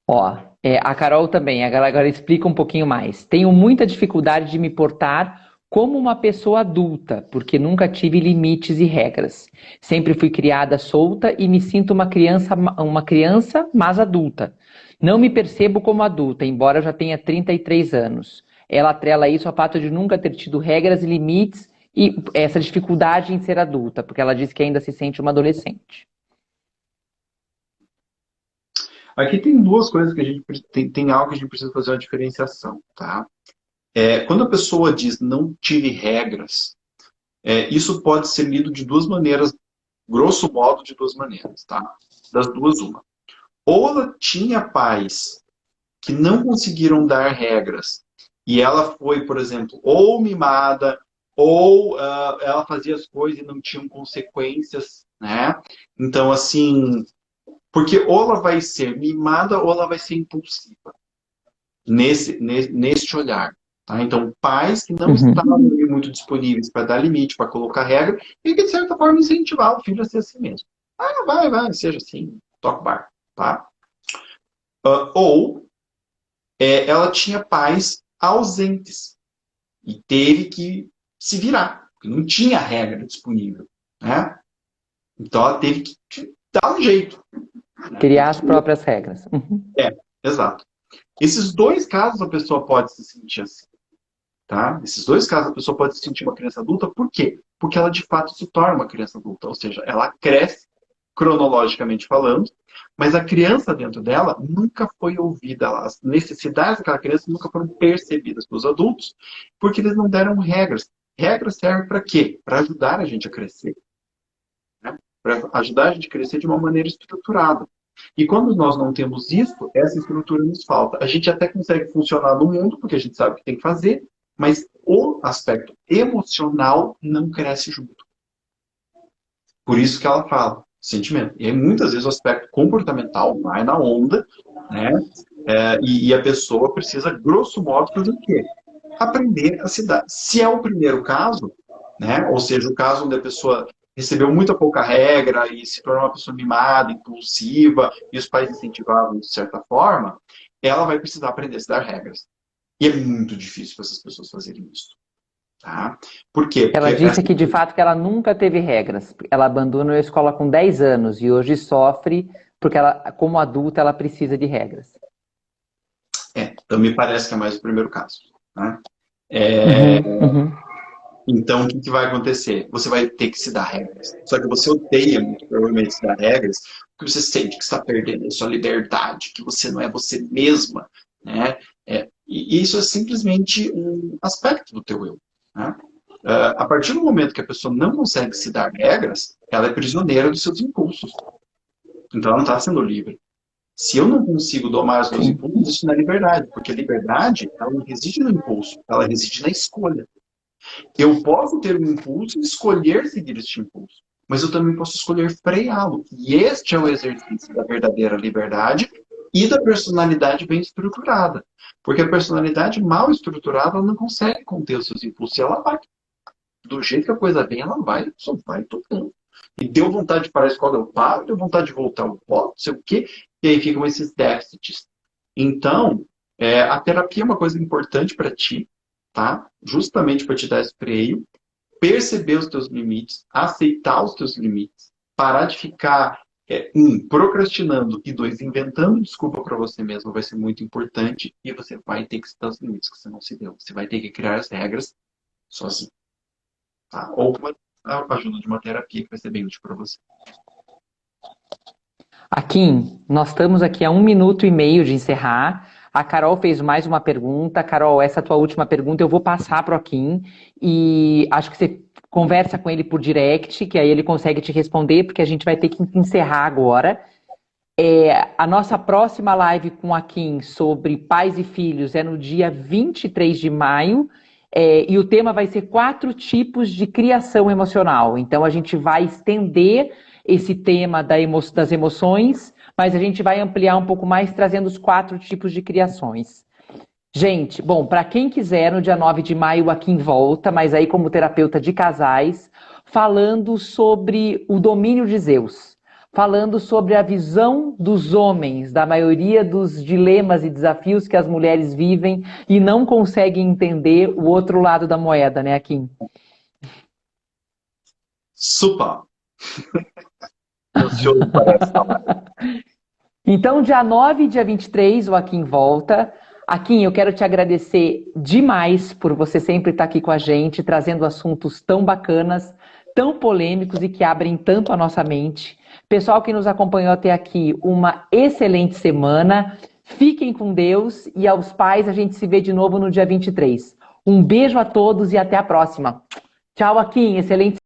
Ó, a Carol também, agora explica um pouquinho mais. Tenho muita dificuldade de me portar como uma pessoa adulta, porque nunca tive limites e regras. Sempre fui criada solta e me sinto uma criança, mas adulta. Não me percebo como adulta, embora eu já tenha 33 anos. ela atrela isso ao fato de nunca ter tido regras e limites e essa dificuldade em ser adulta, porque ela diz que ainda se sente uma adolescente. Aqui tem duas coisas que a gente tem algo que a gente precisa fazer uma diferenciação, tá? Quando a pessoa diz não tive regras, isso pode ser lido de duas maneiras, grosso modo de duas maneiras, tá? Das duas, uma. Ou ela tinha pais que não conseguiram dar regras e ela foi, por exemplo, ou mimada, ou ela fazia as coisas e não tinham consequências, né? Então, assim, porque ou ela vai ser mimada ou ela vai ser impulsiva neste olhar. Tá? Então, pais que não estavam muito disponíveis para dar limite, para colocar regra, e que, de certa forma, incentivar o filho a ser assim mesmo. Vai, seja assim, toca o barco. Tá? Ou ela tinha pais ausentes e teve que se virar, porque não tinha regra disponível. Né? Então, ela teve que dar um jeito. Né? Criar as próprias regras. Exato. Esses dois casos a pessoa pode se sentir assim. Tá? Esses dois casos a pessoa pode se sentir uma criança adulta, por quê? Porque ela de fato se torna uma criança adulta, ou seja, ela cresce cronologicamente falando, mas a criança dentro dela nunca foi ouvida, as necessidades daquela criança nunca foram percebidas pelos adultos, porque eles não deram regras. Regras servem para quê? Para ajudar a gente a crescer. Né? Para ajudar a gente a crescer de uma maneira estruturada. E quando nós não temos isso, essa estrutura nos falta. A gente até consegue funcionar no mundo, porque a gente sabe o que tem que fazer, mas o aspecto emocional não cresce junto. Por isso que ela fala, sentimento. E aí, muitas vezes o aspecto comportamental vai na onda, né? E a pessoa precisa, grosso modo, fazer o quê? Aprender a se dar. Se é o primeiro caso, né? Ou seja, o caso onde a pessoa recebeu muita pouca regra e se tornou uma pessoa mimada, impulsiva, e os pais incentivavam de certa forma, ela vai precisar aprender a se dar regras. E é muito difícil para essas pessoas fazerem isso. Tá? Por quê? Ela Porque disse aqui de fato que ela nunca teve regras. Ela abandonou a escola com 10 anos e hoje sofre porque ela, como adulta, ela precisa de regras. então me parece que é mais o primeiro caso. Né? Uhum. Então, o que vai acontecer? Você vai ter que se dar regras. Só que você odeia, muito provavelmente, se dar regras, porque você sente que está perdendo a sua liberdade, que você não é você mesma. Né? E isso é simplesmente um aspecto do teu eu. Né? A partir do momento que a pessoa não consegue se dar regras, ela é prisioneira dos seus impulsos. Então, ela não está sendo livre. Se eu não consigo domar os meus impulsos, isso não é liberdade. Porque a liberdade, ela não reside no impulso, ela reside na escolha. Eu posso ter um impulso e escolher seguir este impulso. Mas eu também posso escolher freá-lo. E este é o exercício da verdadeira liberdade e da personalidade bem estruturada. Porque a personalidade mal estruturada ela não consegue conter os seus impulsos. E ela vai. Do jeito que a coisa vem, ela vai, só vai tocando. E deu vontade de parar a escola, eu paro, deu vontade de voltar, eu volto, não sei o quê. E aí ficam esses déficits. Então, a terapia é uma coisa importante para ti, tá? Justamente para te dar esse freio, perceber os teus limites, aceitar os teus limites, parar de ficar, procrastinando e dois, inventando desculpa para você mesmo vai ser muito importante e você vai ter que se dar os limites que você não se deu. Você vai ter que criar as regras sozinho. Tá? Ou com a ajuda de uma terapia que vai ser bem útil para você. Akin, nós estamos aqui a 1 minuto e meio de encerrar. A Carol fez mais uma pergunta. Carol, essa tua última pergunta eu vou passar para o Akin e acho que você conversa com ele por direct, que aí ele consegue te responder, porque a gente vai ter que encerrar agora. A nossa próxima live com o Akin sobre pais e filhos é no dia 23 de maio. E o tema vai ser 4 tipos de criação emocional. Então a gente vai estender esse tema das emoções, mas a gente vai ampliar um pouco mais, trazendo os 4 tipos de criações. Gente, bom, para quem quiser, no dia 9 de maio, aqui em volta, mas aí como terapeuta de casais, falando sobre o domínio de Zeus, falando sobre a visão dos homens, da maioria dos dilemas e desafios que as mulheres vivem e não conseguem entender o outro lado da moeda, né, Akin? Super! Ansioso para essa live. Então, dia 9 e dia 23, o Akin volta. Akin, eu quero te agradecer demais por você sempre estar aqui com a gente, trazendo assuntos tão bacanas, tão polêmicos e que abrem tanto a nossa mente. Pessoal que nos acompanhou até aqui, uma excelente semana. Fiquem com Deus e aos pais a gente se vê de novo no dia 23. Um beijo a todos e até a próxima. Tchau, Akin. Excelente